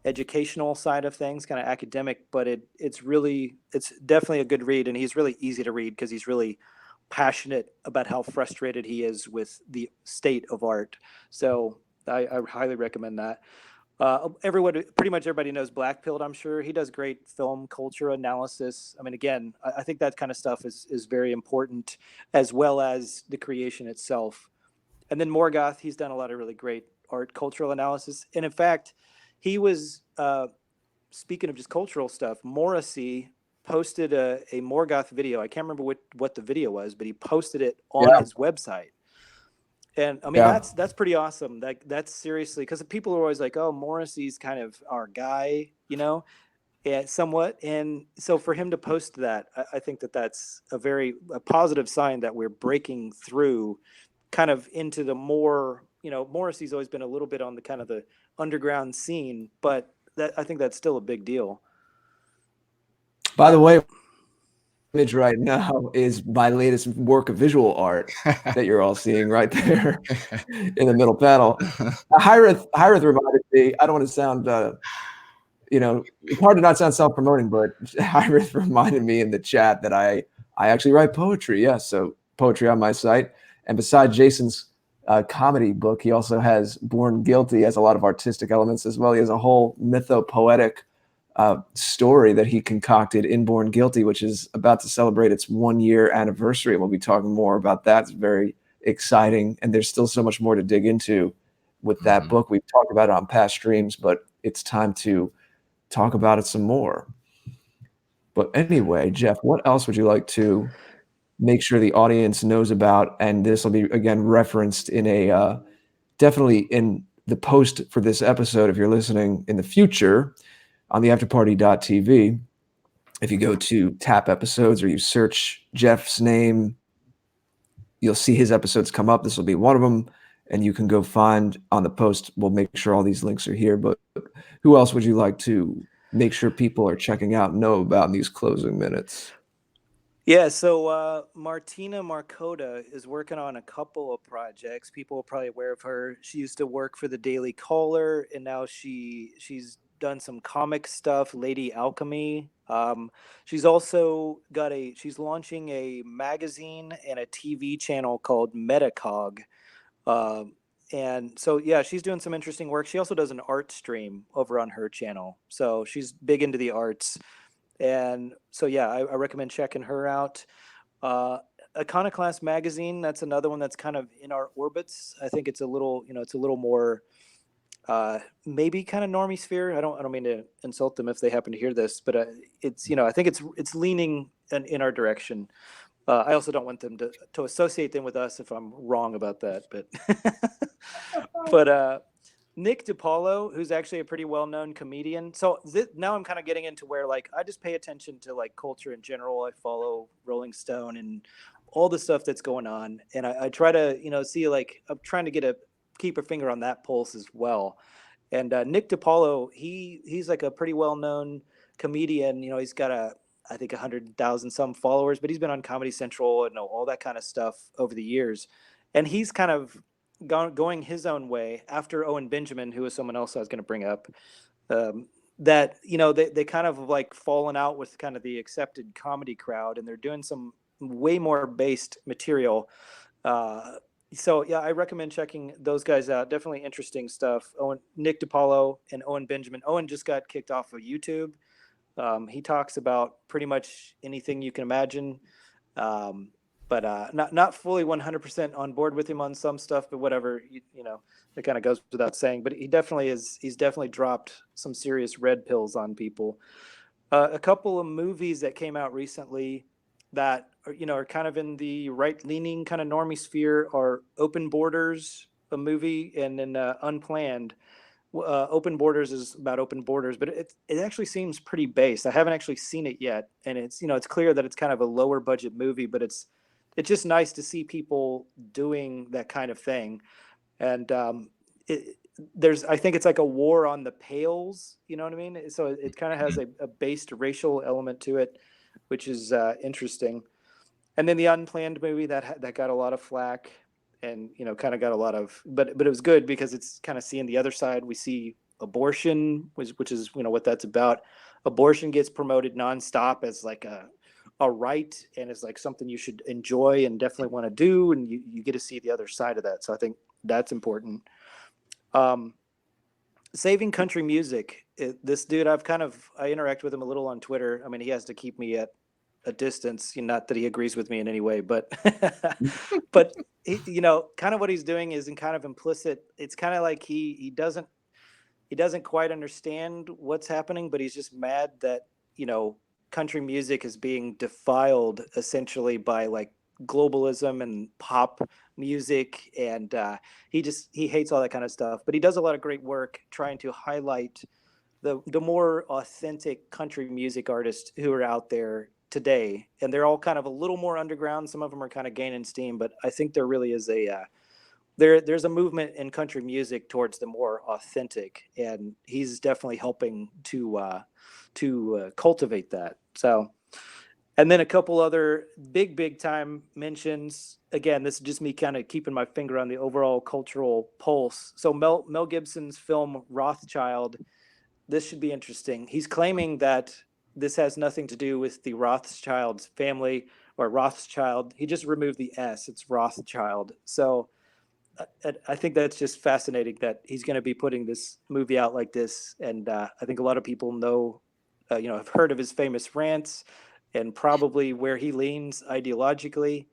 educational side of things, kind of academic. But it's definitely a good read, and he's really easy to read because he's really passionate about how frustrated he is with the state of art. So I highly recommend that. Pretty much everybody knows Black Pilled, I'm sure. He does great film culture analysis. I mean, again, I think that kind of stuff is very important, as well as the creation itself. And then Morgoth, he's done a lot of really great art cultural analysis. And in fact, he was, speaking of just cultural stuff, Morrissey posted a Morgoth video. I can't remember what the video was, but he posted it on his website. And I mean, that's pretty awesome. That's seriously, because people are always like, oh, Morrissey's kind of our guy, somewhat. And so for him to post that, I think that's a positive sign that we're breaking through kind of into the more, Morrissey's always been a little bit on the kind of the underground scene, but I think that's still a big deal. By the way, image right now is my latest work of visual art that you're all seeing right there in the middle panel. Hyrith reminded me, I don't want to sound, it's hard to not sound self-promoting, but Hyrith reminded me in the chat that I actually write poetry. Yes, so poetry on my site. And besides Jason's comedy book, he also has Born Guilty, has a lot of artistic elements as well. He has a whole mythopoetic story that he concocted in Born Guilty, which is about to celebrate its 1-year anniversary. And we'll be talking more about that. It's very exciting. And there's still so much more to dig into with that book. We've talked about it on past streams, but it's time to talk about it some more. But anyway, Jeff, what else would you like to make sure the audience knows about, and this will be again referenced in a definitely in the post for this episode if you're listening in the future on the afterparty.tv. If you go to tap episodes or you search Jeff's name, you'll see his episodes come up. This will be one of them, and you can go find on the post. We'll make sure all these links are here. But who else would you like to make sure people are checking out and know about in these closing minutes? Yeah, so Martina Marcota is working on a couple of projects. People are probably aware of her. She used to work for the Daily Caller, and now she's done some comic stuff, Lady Alchemy. She's also she's launching a magazine and a TV channel called Metacog. And so, yeah, she's doing some interesting work. She also does an art stream over on her channel. So she's big into the arts. And so, yeah, I recommend checking her out. Econoclass magazine, that's another one that's kind of in our orbits. I think it's a little, it's a little more maybe kind of normie sphere. I don't mean to insult them if they happen to hear this, but it's, I think it's leaning in our direction. I also don't want them to associate them with us if I'm wrong about that, but Nick DePaolo, who's actually a pretty well-known comedian. So now I'm kind of getting into where, like, I just pay attention to, like, culture in general. I follow Rolling Stone and all the stuff that's going on. And I try to, see, like, I'm trying to keep a finger on that pulse as well. And Nick DePaolo, he's like a pretty well-known comedian. He's got I think 100,000 some followers, but he's been on Comedy Central and all that kind of stuff over the years. And he's kind of going his own way after Owen Benjamin, who was someone else I was going to bring up, that, they kind of like fallen out with kind of the accepted comedy crowd, and they're doing some way more based material. So yeah, I recommend checking those guys out. Definitely interesting stuff. Nick DePaolo and Owen Benjamin. Owen just got kicked off of YouTube. He talks about pretty much anything you can imagine. But not fully 100% on board with him on some stuff, but whatever, it kind of goes without saying. But he's definitely dropped some serious red pills on people. A couple of movies that came out recently that are kind of in the right-leaning kind of normie sphere are Open Borders, a movie, and then Unplanned. Open Borders is about open borders, but it actually seems pretty based. I haven't actually seen it yet, and it's clear that it's kind of a lower budget movie, but it's just nice to see people doing that kind of thing. And I think it's like a war on the pales, you know what I mean? So it kind of has a based racial element to it, which is interesting. And then the Unplanned movie that got a lot of flack, and kind of got a lot of, but it was good because it's kind of seeing the other side. We see abortion, which is what that's about. Abortion gets promoted nonstop as like a right, and it's like something you should enjoy and definitely want to do, and you get to see the other side of that. So I think that's important. Saving country music. This dude, I interact with him a little on Twitter. I mean, he has to keep me at a distance, not that he agrees with me in any way, but but kind of what he's doing is in kind of implicit. It's kind of like he doesn't quite understand what's happening, but he's just mad that country music is being defiled essentially by like globalism and pop music, and he hates all that kind of stuff. But he does a lot of great work trying to highlight the more authentic country music artists who are out there today, and they're all kind of a little more underground. Some of them are kind of gaining steam, but I think there really is there's a movement in country music towards the more authentic, and he's definitely helping to cultivate that. So, and then a couple other big time mentions. Again, this is just me kind of keeping my finger on the overall cultural pulse. So Mel Gibson's film Rothschild. This should be interesting. He's claiming that this has nothing to do with the Rothschild's family or Rothschild. He just removed the S. It's Rothschild. So I think that's just fascinating that he's going to be putting this movie out like this. And I think a lot of people know, have heard of his famous rants and probably where he leans ideologically.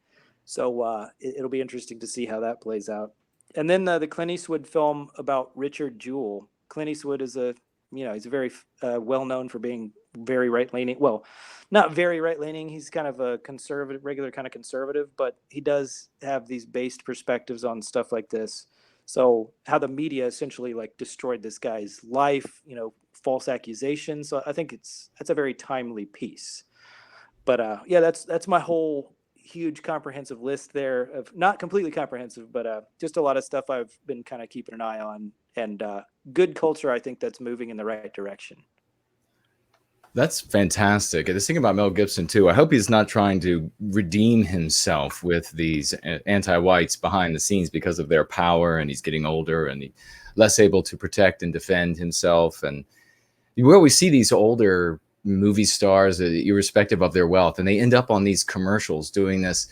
So it'll be interesting to see how that plays out. And then the Clint Eastwood film about Richard Jewell. Clint Eastwood is a he's very well known for being very right leaning. Well, not very right leaning. He's kind of a conservative, regular kind of conservative, but he does have these based perspectives on stuff like this. So how the media essentially like destroyed this guy's life, false accusations. So I think that's a very timely piece. But yeah, that's my whole huge comprehensive list there of not completely comprehensive, but just a lot of stuff I've been kind of keeping an eye on, and good culture. I think that's moving in the right direction. That's fantastic. And this thing about Mel Gibson too, I hope he's not trying to redeem himself with these anti-whites behind the scenes because of their power, and he's getting older and less able to protect and defend himself. And we always see these older movie stars, irrespective of their wealth, and they end up on these commercials doing this.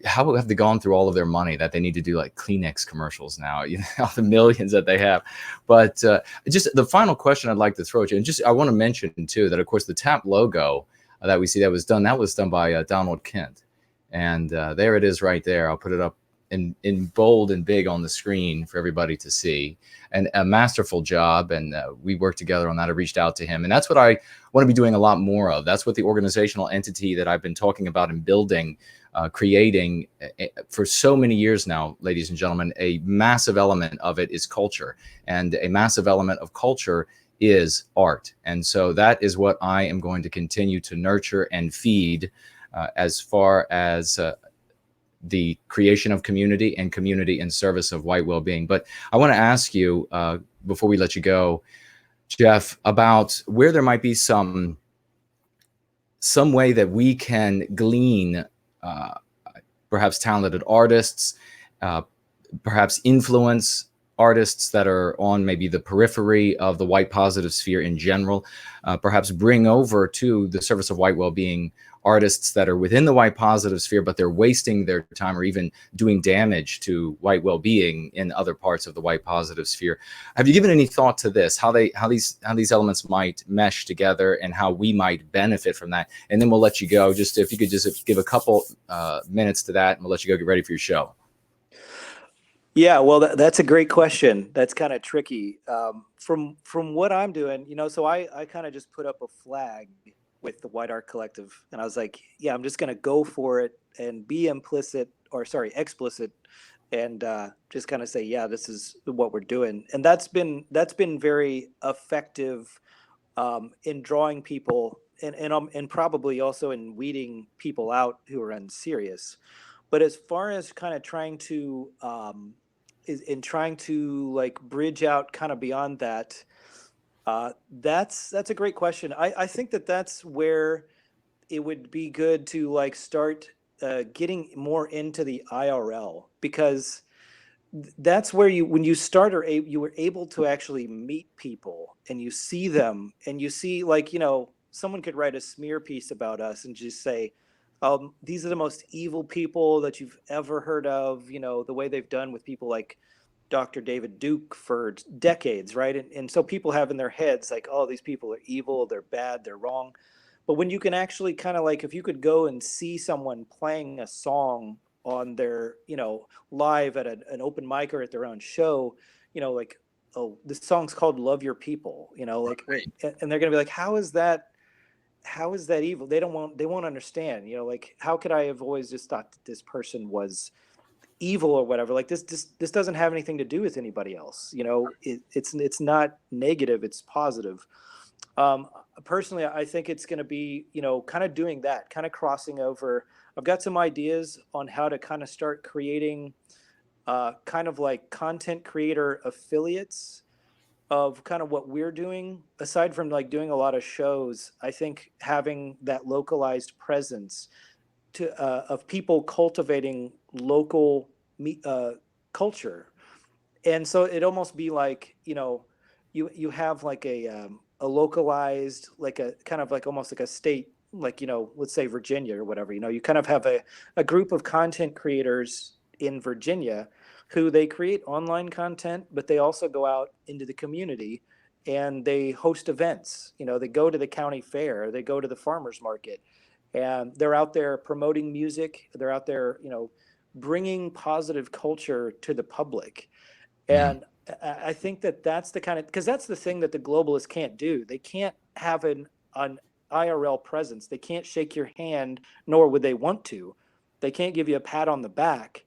How have they gone through all of their money that they need to do like Kleenex commercials now, all the millions that they have? But just the final question I'd like to throw at you, and just I want to mention too that of course the TAP logo that we see that was done by Donald Kent, and there it is right there. I'll put it up in bold and big on the screen for everybody to see, and a masterful job. And we worked together on that. I reached out to him, and that's what I want to be doing a lot more of. That's what the organizational entity that I've been talking about and building, creating for so many years now, ladies and gentlemen. A massive element of it is culture, and a massive element of culture is art. And so that is what I am going to continue to nurture and feed as far as the creation of community and community in service of white well-being. But I want to ask you, before we let you go, Jeff, about where there might be some way that we can glean perhaps talented artists, perhaps influence artists that are on maybe the periphery of the white positive sphere in general, perhaps bring over to the service of white well-being artists that are within the white positive sphere, but they're wasting their time or even doing damage to white well-being in other parts of the white positive sphere. Have you given any thought to this, how these elements might mesh together and how we might benefit from that? And then we'll let you go. Just if you could just give a couple minutes to that, and we'll let you go get ready for your show. Yeah, well, that's a great question. That's kind of tricky. From what I'm doing, so I kind of just put up a flag with the White Art Collective, and I was like, yeah, I'm just going to go for it and be explicit, and just kind of say, yeah, this is what we're doing. And that's been very effective in drawing people and probably also in weeding people out who are unserious. But as far as kind of trying to like bridge out kind of beyond that, that's a great question. I think that's where it would be good to like start getting more into the IRL, because that's where when you start you were able to actually meet people and you see them and you see, like, someone could write a smear piece about us and just say, these are the most evil people that you've ever heard of, the way they've done with people like Dr. David Duke for decades, right? And so people have in their heads like, oh, these people are evil, they're bad, they're wrong. But when you can actually kind of like, if you could go and see someone playing a song on their, live at an open mic or at their own show, like, oh, this song's called Love Your People, like, and they're going to be like, how is that evil? They won't understand, like, how could I have always just thought that this person was evil or whatever? Like, this doesn't have anything to do with anybody else. It's not negative, it's positive. Personally, I think it's going to be, kind of doing that, kind of crossing over. I've got some ideas on how to kind of start creating kind of like content creator affiliates of kind of what we're doing. Aside from like doing a lot of shows, I think having that localized presence of people cultivating local culture. And so it almost be like, you have like a localized, like a kind of like almost like a state, like, let's say Virginia or whatever, you kind of have a group of content creators in Virginia who they create online content, but they also go out into the community and they host events. They go to the county fair, they go to the farmer's market, and they're out there promoting music. They're out there, bringing positive culture to the public. And I think that that's the kind of, because that's the thing that the globalists can't do. They can't have an IRL presence. They can't shake your hand, nor would they want to. They can't give you a pat on the back,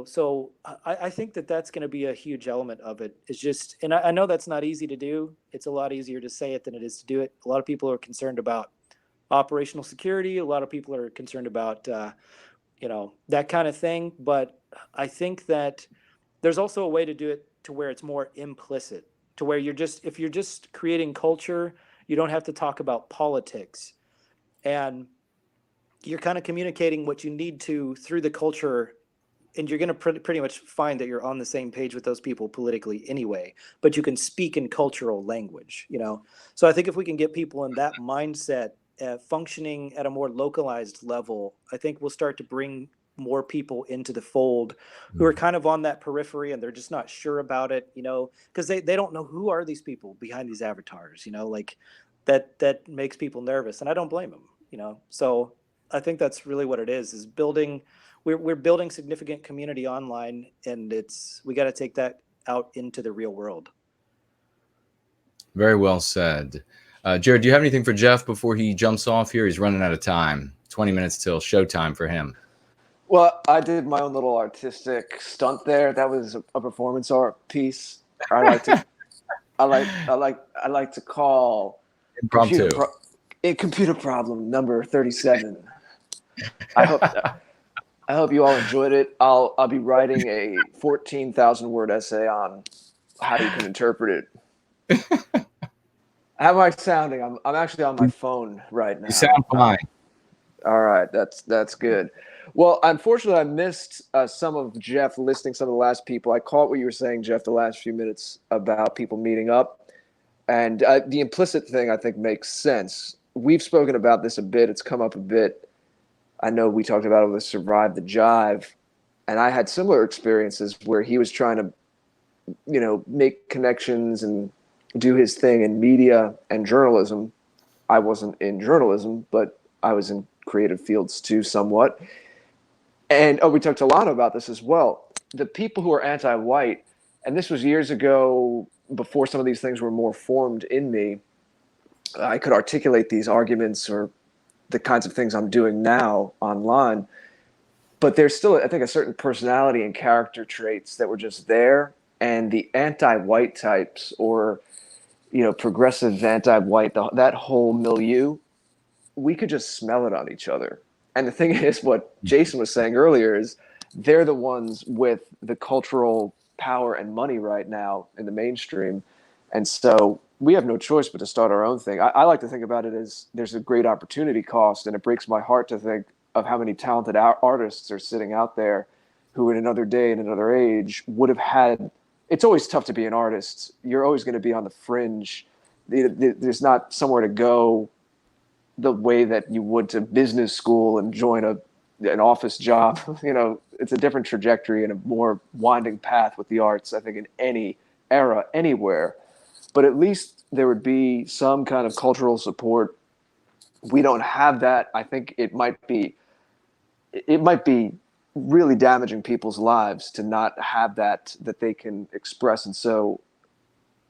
So I think that that's going to be a huge element of it. It's just, and I know that's not easy to do. It's a lot easier to say it than it is to do it. A lot of people are concerned about operational security. A lot of people are concerned about, that kind of thing. But I think that there's also a way to do it to where it's more implicit, to where if you're just creating culture, you don't have to talk about politics, and you're kind of communicating what you need to through the culture, and you're going to pretty much find that you're on the same page with those people politically anyway, but you can speak in cultural language, So I think if we can get people in that mindset, functioning at a more localized level, I think we'll start to bring more people into the fold who are kind of on that periphery, and they're just not sure about it, because they don't know who are these people behind these avatars, like that makes people nervous, and I don't blame them, So I think that's really what it is building. We're building significant community online, and we got to take that out into the real world. Very well said. Jared, do you have anything for Jeff before he jumps off here? He's running out of time. 20 minutes till showtime for him. Well, I did my own little artistic stunt there. That was a performance art piece. I like to call Impromptu. computer problem number 37. I hope you all enjoyed it. I'll be writing a 14,000 word essay on how you can interpret it. How am I sounding? I'm actually on my phone right now. You sound fine. All right, that's good. Well, unfortunately, I missed some of Jeff listing some of the last people. I caught what you were saying, Jeff, the last few minutes about people meeting up. And the implicit thing, I think, makes sense. We've spoken about this a bit. It's come up a bit. I know we talked about it with Survive the Jive. And I had similar experiences where he was trying to, make connections and do his thing in media and journalism. I wasn't in journalism, but I was in creative fields too, somewhat. And we talked to Lana about this as well. The people who are anti-white, and this was years ago before some of these things were more formed in me, I could articulate these arguments or the kinds of things I'm doing now online. But there's still, I think, a certain personality and character traits that were just there. And the anti-white types or, progressive anti-white, that whole milieu, we could just smell it on each other. And the thing is, what Jason was saying earlier is they're the ones with the cultural power and money right now in the mainstream. And so we have no choice but to start our own thing. I like to think about it as there's a great opportunity cost, and it breaks my heart to think of how many talented artists are sitting out there who in another day, in another age, would have had – it's always tough to be an artist. You're always going to be on the fringe. There's not somewhere to go the way that you would to business school and join an office job. It's a different trajectory and a more winding path with the arts, I think, in any era, anywhere. But at least there would be some kind of cultural support. We don't have that. I think it might be really damaging people's lives to not have that they can express. And so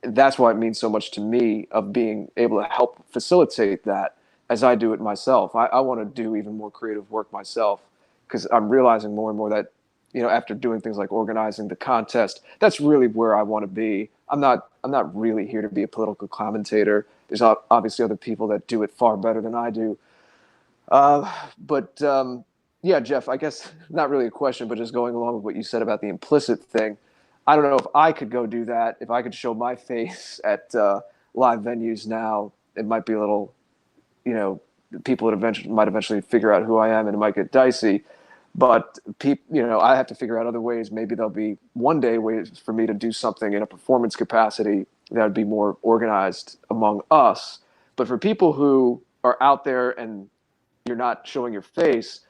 that's why it means so much to me of being able to help facilitate that as I do it myself. I want to do even more creative work myself because I'm realizing more and more that, after doing things like organizing the contest, that's really where I want to be. I'm not really here to be a political commentator. There's obviously other people that do it far better than I do. Yeah, Jeff, I guess not really a question, but just going along with what you said about the implicit thing. I don't know if I could go do that. If I could show my face at live venues now, it might be a little, people might eventually figure out who I am, and it might get dicey. But I have to figure out other ways. Maybe there'll be one day ways for me to do something in a performance capacity that would be more organized among us. But for people who are out there and you're not showing your face,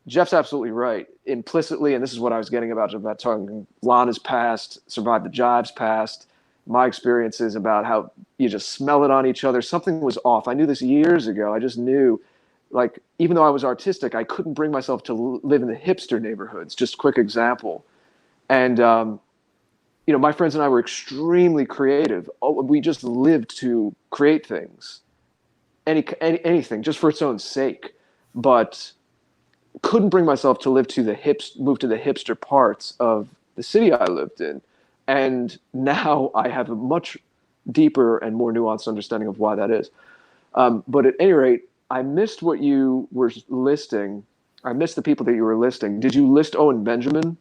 Jeff's absolutely right. Implicitly, and this is what I was getting about talking Lana's past, Survive the Jive's past, my experiences about how you just smell it on each other. Something was off. I knew this years ago. I just knew, like, even though I was artistic, I couldn't bring myself to live in the hipster neighborhoods. Just quick example. And my friends and I were extremely creative. We just lived to create things, anything, just for its own sake. But couldn't bring myself to move to the hipster parts of the city I lived in. And now I have a much deeper and more nuanced understanding of why that is. But at any rate, I missed what you were listing. I missed the people that you were listing. Did you list Owen Benjamin?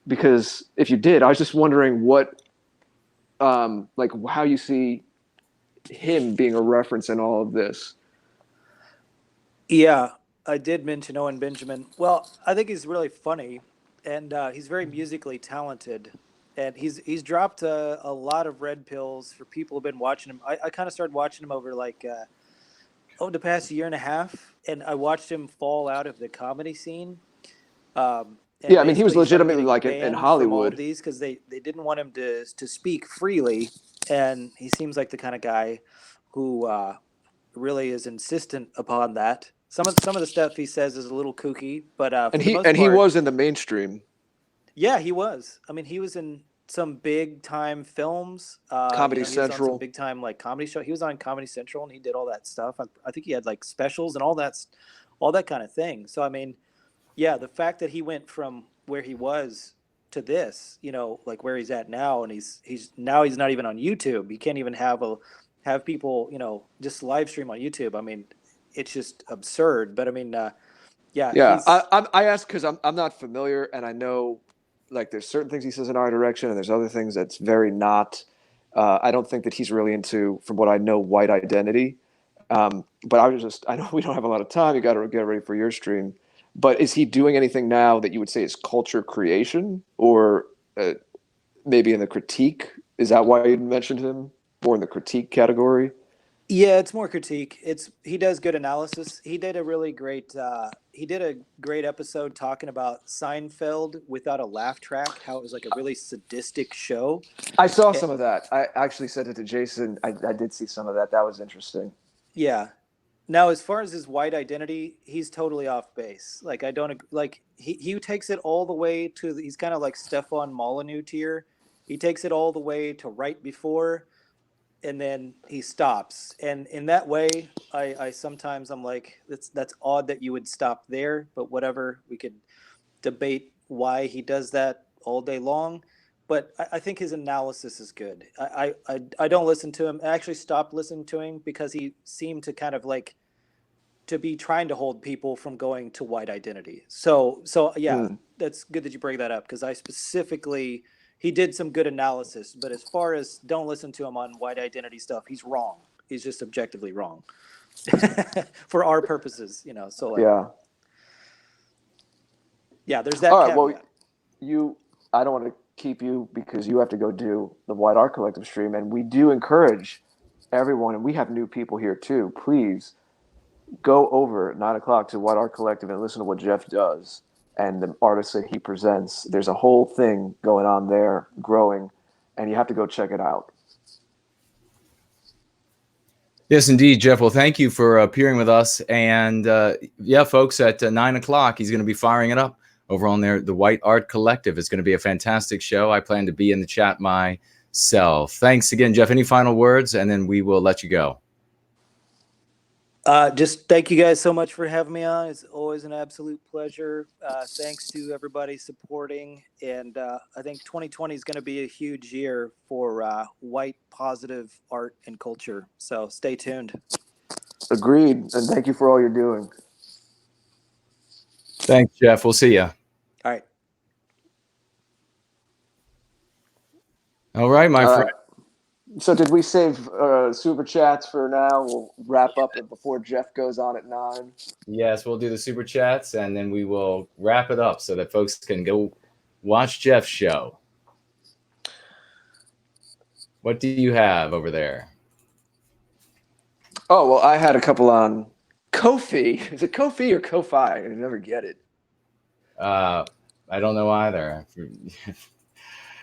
Because if you did, I was just wondering what, like how you see him being a reference in all of this. Yeah, I did mention Owen Benjamin. Well, I think he's really funny, and he's very musically talented, and he's dropped a lot of red pills for people who've been watching him. I kind of started watching him over like the past year and a half, and I watched him fall out of the comedy scene. And Yeah, I mean, he was basically started legitimately getting like in banned from all Hollywood. of these because they didn't want him to speak freely, and he seems like the kind of guy who really is insistent upon that. Some of the stuff he says is a little kooky, but for the most part, he was in the mainstream. yeah, he was. I mean, he was in some big time films. Comedy he was on some Central. big time like comedy show. He was on Comedy Central and he did all that stuff. I think he had like specials and all that kind of thing. So I mean, yeah, the fact that he went from where he was to this, like where he's at now, and he's not even on YouTube. He can't even have people, just live stream on YouTube. I mean, it's just absurd. But I mean, yeah, Yeah, I asked because I'm not familiar, and I know like there's certain things he says in our direction, and there's other things that's very not. I don't think that he's really into, from what I know, white identity. But I know we don't have a lot of time. You got to get ready for your stream. But is he doing anything now that you would say is culture creation, or maybe in the critique? Is that why you mentioned him more in the critique category? yeah, it's more critique. He does good analysis. He did a really great episode talking about Seinfeld without a laugh track, how it was like a really sadistic show. I saw some of that. I actually sent it to Jason. I did see some of that. That was interesting. Yeah. Now, as far as his white identity, he's totally off base. Like I don't like he takes it all the way to he's kind of like Stefan Molyneux tier. He takes it all the way to right before, and then he stops. And in that way, I sometimes I'm like, that's odd that you would stop there, but whatever. We could debate why he does that all day long. But I think his analysis is good. I don't listen to him. I actually stopped listening to him because he seemed to kind of like to be trying to hold people from going to white identity. So yeah, that's good that you bring that up because I specifically he did some good analysis. But as far as don't listen to him on white identity stuff, he's wrong. He's just objectively wrong for our purposes, So like, yeah, there's that. All right. Caveat. Well, I don't want to keep you because you have to go do the White Art Collective stream, and we do encourage everyone, and we have new people here too. Please go over at 9:00 to White Art Collective and listen to what Jeff does and the artists that he presents. There's a whole thing going on there, growing, and you have to go check it out. Yes, indeed, Jeff. Well, thank you for appearing with us. And yeah, folks, at 9:00, he's going to be firing it up over on there. The White Art Collective. It's going to be a fantastic show. I plan to be in the chat myself. Thanks again, Jeff. Any final words? And then we will let you go. Just thank you guys so much for having me on. It's always an absolute pleasure. Thanks to everybody supporting. And I think 2020 is going to be a huge year for white positive art and culture. So stay tuned. Agreed. And thank you for all you're doing. Thanks, Jeff. We'll see you. All right. All right, my friend. So did we save super chats for now? We'll wrap up before Jeff goes on at 9. Yes, we'll do the super chats and then we will wrap it up so that folks can go watch Jeff's show. What do you have over there? Oh, well, I had a couple on Ko-fi. Is it Ko-fi or Ko-fi? I never get it. I don't know either.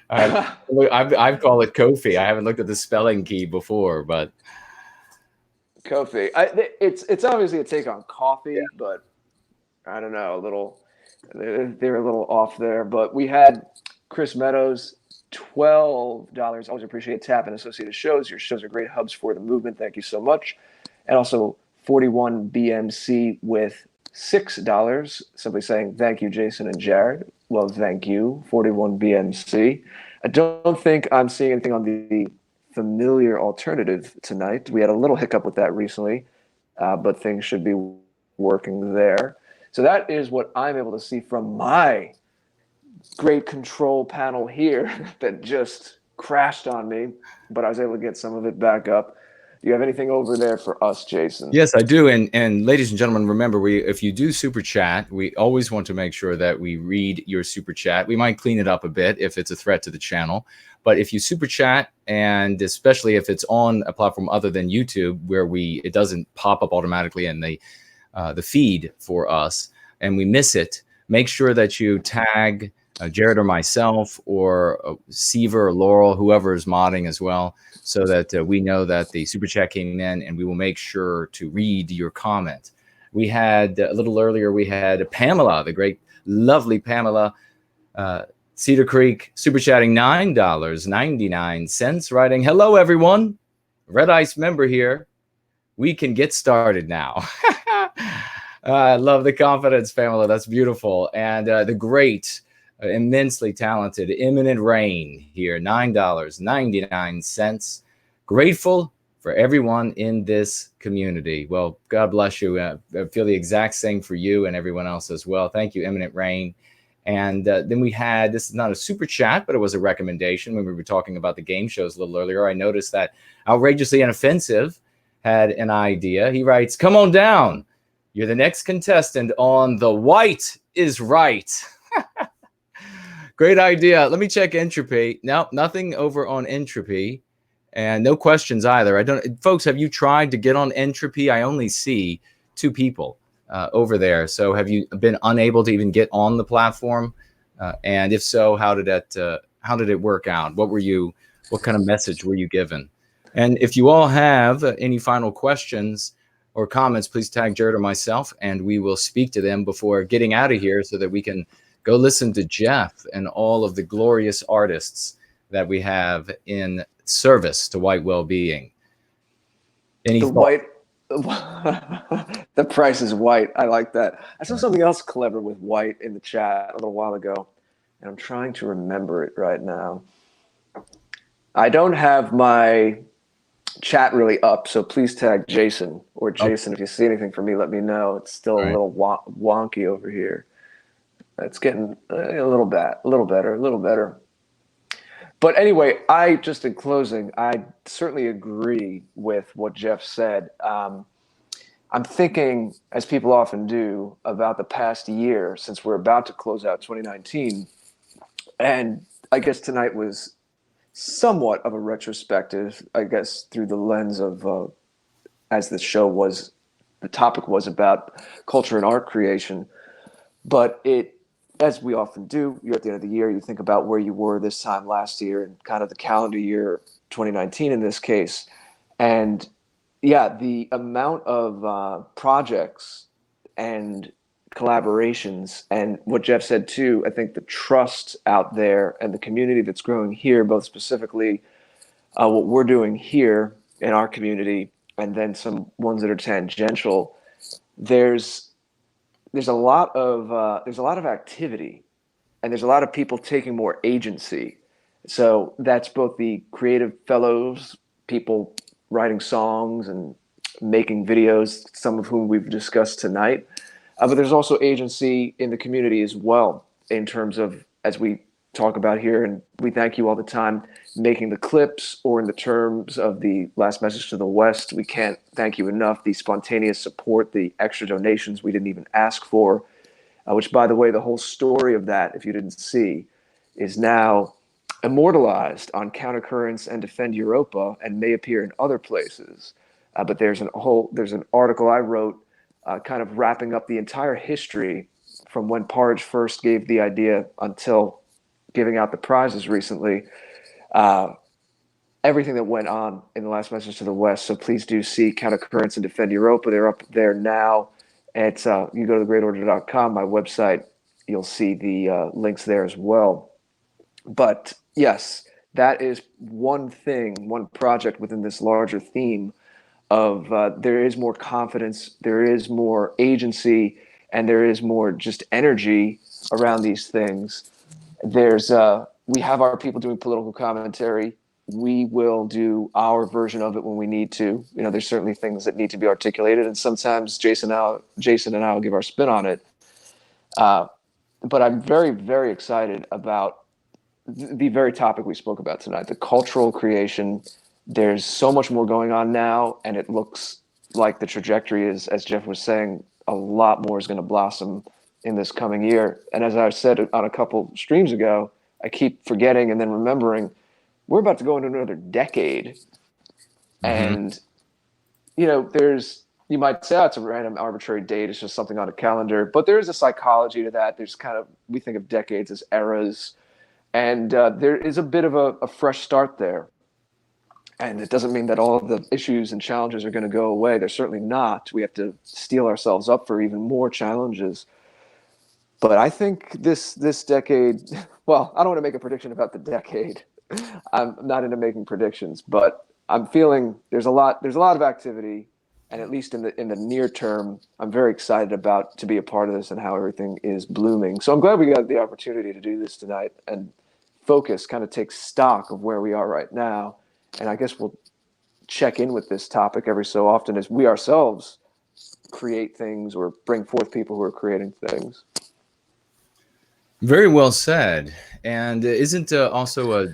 I've called it Ko-fi. I haven't looked at the spelling key before, but Ko-fi. It's obviously a take on coffee, but I don't know. They're a little off there. But we had Chris Meadows $12. Always appreciate TAP and associated shows. Your shows are great hubs for the movement. Thank you so much. And also 41 BMC with $6, simply saying thank you, Jason and Jared. Well, thank you, 41 BMC. I don't think I'm seeing anything on the familiar alternative tonight. We had a little hiccup with that recently, but things should be working there. So that is what I'm able to see from my great control panel here that just crashed on me, but I was able to get some of it back up. Do you have anything over there for us, Jason? Yes, I do. And ladies and gentlemen, remember, if you do super chat, we always want to make sure that we read your super chat. We might clean it up a bit if it's a threat to the channel. But if you super chat, and especially if it's on a platform other than YouTube, where it doesn't pop up automatically in the feed for us, and we miss it, make sure that you tag Jared or myself or Seaver or Laurel, whoever is modding as well, so that we know that the super chat came in, and we will make sure to read your comment. We had a little earlier, we had Pamela, the great, lovely Pamela, Cedar Creek, super chatting $9.99, writing, "Hello, everyone. Red Ice member here. We can get started now." I love the confidence, Pamela. That's beautiful. And the great, immensely talented Imminent Rain here, $9.99. Grateful for everyone in this community. Well, God bless you. I feel the exact same for you and everyone else as well. Thank you, Imminent Rain. And then we had, this is not a super chat, but it was a recommendation when we were talking about the game shows a little earlier. I noticed that Outrageously Inoffensive had an idea. He writes, "Come on down. You're the next contestant on The White is Right." Great idea. Let me check Entropy. No, nothing over on Entropy, and no questions either. Folks, have you tried to get on Entropy? I only see 2 people over there. So have you been unable to even get on the platform? And if so, how did it work out? What kind of message were you given? And if you all have any final questions or comments, please tag Jared or myself, and we will speak to them before getting out of here so that we can go listen to Jeff and all of the glorious artists that we have in service to White Wellbeing. The price is white. I like that. I saw something else clever with white in the chat a little while ago, and I'm trying to remember it right now. I don't have my chat really up, so please tag Jason or Jason. If you see anything from me, let me know. It's still a little wonky over here. It's getting a little better. But anyway, just in closing, I certainly agree with what Jeff said. I'm thinking, as people often do, about the past year since we're about to close out 2019. And I guess tonight was somewhat of a retrospective, I guess, through the lens of, as the topic was about culture and art creation. But as we often do, you're at the end of the year, you think about where you were this time last year and kind of the calendar year 2019 in this case. And yeah, the amount of projects and collaborations and what Jeff said too, I think the trust out there and the community that's growing here, both specifically what we're doing here in our community and then some ones that are tangential, there's a lot of activity, and there's a lot of people taking more agency. So that's both the creative fellows, people writing songs and making videos, some of whom we've discussed tonight. But there's also agency in the community as well, in terms of, as we talk about here, and we thank you all the time, making the clips, or in the terms of the last message to the West, we can't thank you enough, the spontaneous support, the extra donations we didn't even ask for, which, by the way, the whole story of that, if you didn't see, is now immortalized on Countercurrents and Defend Europa and may appear in other places. But there's an article I wrote kind of wrapping up the entire history from when Parge first gave the idea until giving out the prizes recently, everything that went on in the last message to the West. So please do see Countercurrents and Defend Europa. They're up there now. It's you go to thegreatorder.com, my website. You'll see the links there as well. But yes, that is one thing, one project within this larger theme of there is more confidence, there is more agency, and there is more just energy around these things. There's we have our people doing political commentary. We will do our version of it when we need to. You know, there's certainly things that need to be articulated, and sometimes Jason and I will give our spin on it. But I'm very, very excited about the very topic we spoke about tonight, the cultural creation. There's so much more going on now, and it looks like the trajectory is, as Jeff was saying, a lot more is going to blossom in this coming year. And as I said on a couple streams ago, I keep forgetting and then remembering we're about to go into another decade. And, you know, you might say, oh, it's a random arbitrary date. It's just something on a calendar. But there is a psychology to that. There's kind of, we think of decades as eras. And there is a bit of a fresh start there. And it doesn't mean that all of the issues and challenges are going to go away. They're certainly not. We have to steel ourselves up for even more challenges. But I think this decade, well, I don't want to make a prediction about the decade. I'm not into making predictions, but I'm feeling there's a lot of activity, and at least in the near term, I'm very excited to be a part of this and how everything is blooming. So I'm glad we got the opportunity to do this tonight and focus, kind of take stock of where we are right now. And I guess we'll check in with this topic every so often as we ourselves create things or bring forth people who are creating things. Very well said. And isn't also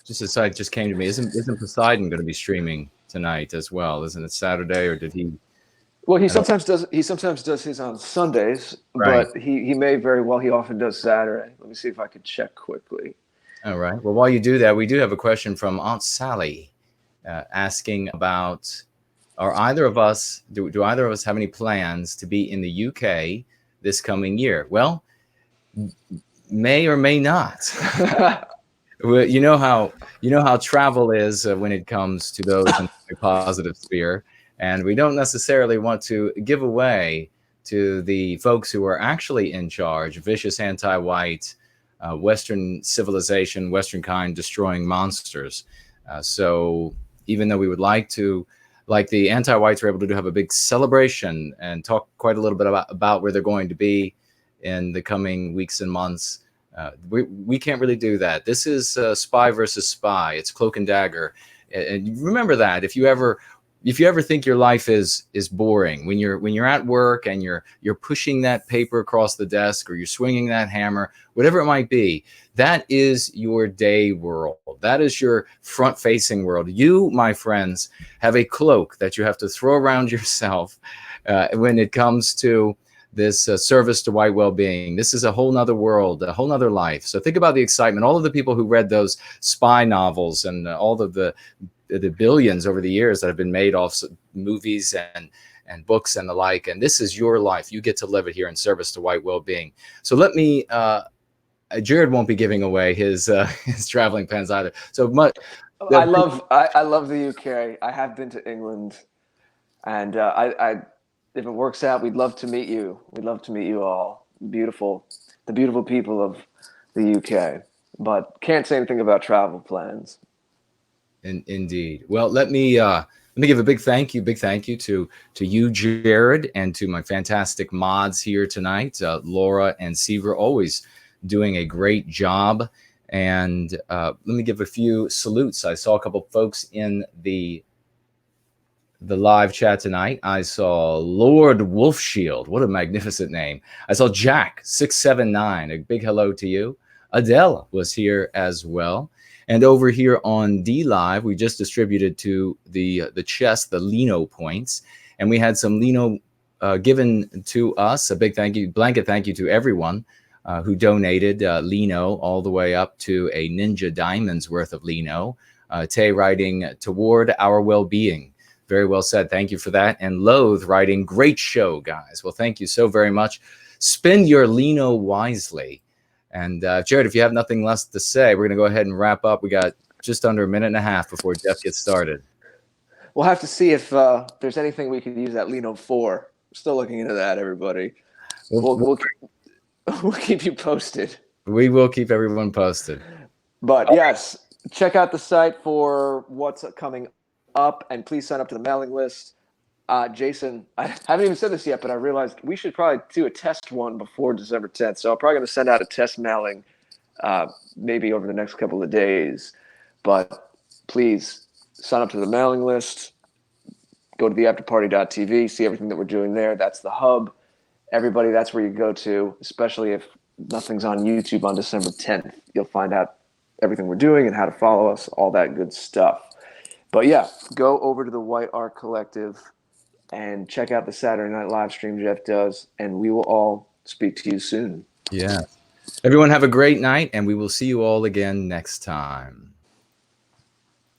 just a site just came to me. Isn't Poseidon going to be streaming tonight as well? Isn't it Saturday, or did he? Well, he sometimes does his on Sundays, right. But he may very well. He often does Saturday. Let me see if I could check quickly. All right. Well, while you do that, we do have a question from Aunt Sally asking about: do either of us have any plans to be in the UK this coming year? Well, may or may not. Well, you know how travel is when it comes to those in the positive sphere, and we don't necessarily want to give away to the folks who are actually in charge, vicious anti-white, Western civilization, Western kind destroying monsters. So even though we would like to, like the anti-whites were able to have a big celebration and talk quite a little bit about where they're going to be in the coming weeks and months, we can't really do that. This is spy versus spy. It's cloak and dagger. And remember that if you ever think your life is boring, when you're at work and you're pushing that paper across the desk or you're swinging that hammer, whatever it might be, that is your day world. That is your front-facing world. You, my friends, have a cloak that you have to throw around yourself when it comes to this service to white well-being. This is a whole nother world, a whole nother life. So think about the excitement. All of the people who read those spy novels and all of the billions over the years that have been made off movies and books and the like. And this is your life. You get to live it here in service to white well-being. So let me, Jared won't be giving away his traveling plans either. So much. I love the UK. I have been to England, and if it works out, we'd love to meet you. We'd love to meet you all. The beautiful people of the UK. But can't say anything about travel plans. Indeed. Well, let me give a big thank you to you, Jared, and to my fantastic mods here tonight, Laura and Seaver, always doing a great job. And let me give a few salutes. I saw a couple folks in the live chat tonight. I saw Lord Wolfshield. What a magnificent name. I saw Jack679. A big hello to you. Adele was here as well. And over here on D Live, we just distributed to the chest, the Lino points. And we had some Lino given to us. A big thank you, blanket thank you to everyone who donated Lino all the way up to a Ninja Diamond's worth of Lino. Tay writing toward our well-being. Very well said. Thank you for that. And Loathe writing, great show, guys. Well, thank you so very much. Spend your Lino wisely. And Jared, if you have nothing less to say, we're going to go ahead and wrap up. We got just under a minute and a half before Jeff gets started. We'll have to see if there's anything we can use that Lino for. We're still looking into that, everybody. We'll keep you posted. We will keep everyone posted. But yes, check out the site for what's coming up, and please sign up to the mailing list. Jason, I haven't even said this yet, but I realized we should probably do a test one before December 10th. So I'm probably going to send out a test mailing maybe over the next couple of days. But please sign up to the mailing list. Go to theafterparty.tv, see everything that we're doing there. That's the hub. Everybody, that's where you go to, especially if nothing's on YouTube on December 10th. You'll find out everything we're doing and how to follow us, all that good stuff. But yeah, go over to the White Art Collective and check out the Saturday Night live stream Jeff does, and we will all speak to you soon. Yeah. Everyone have a great night, and we will see you all again next time.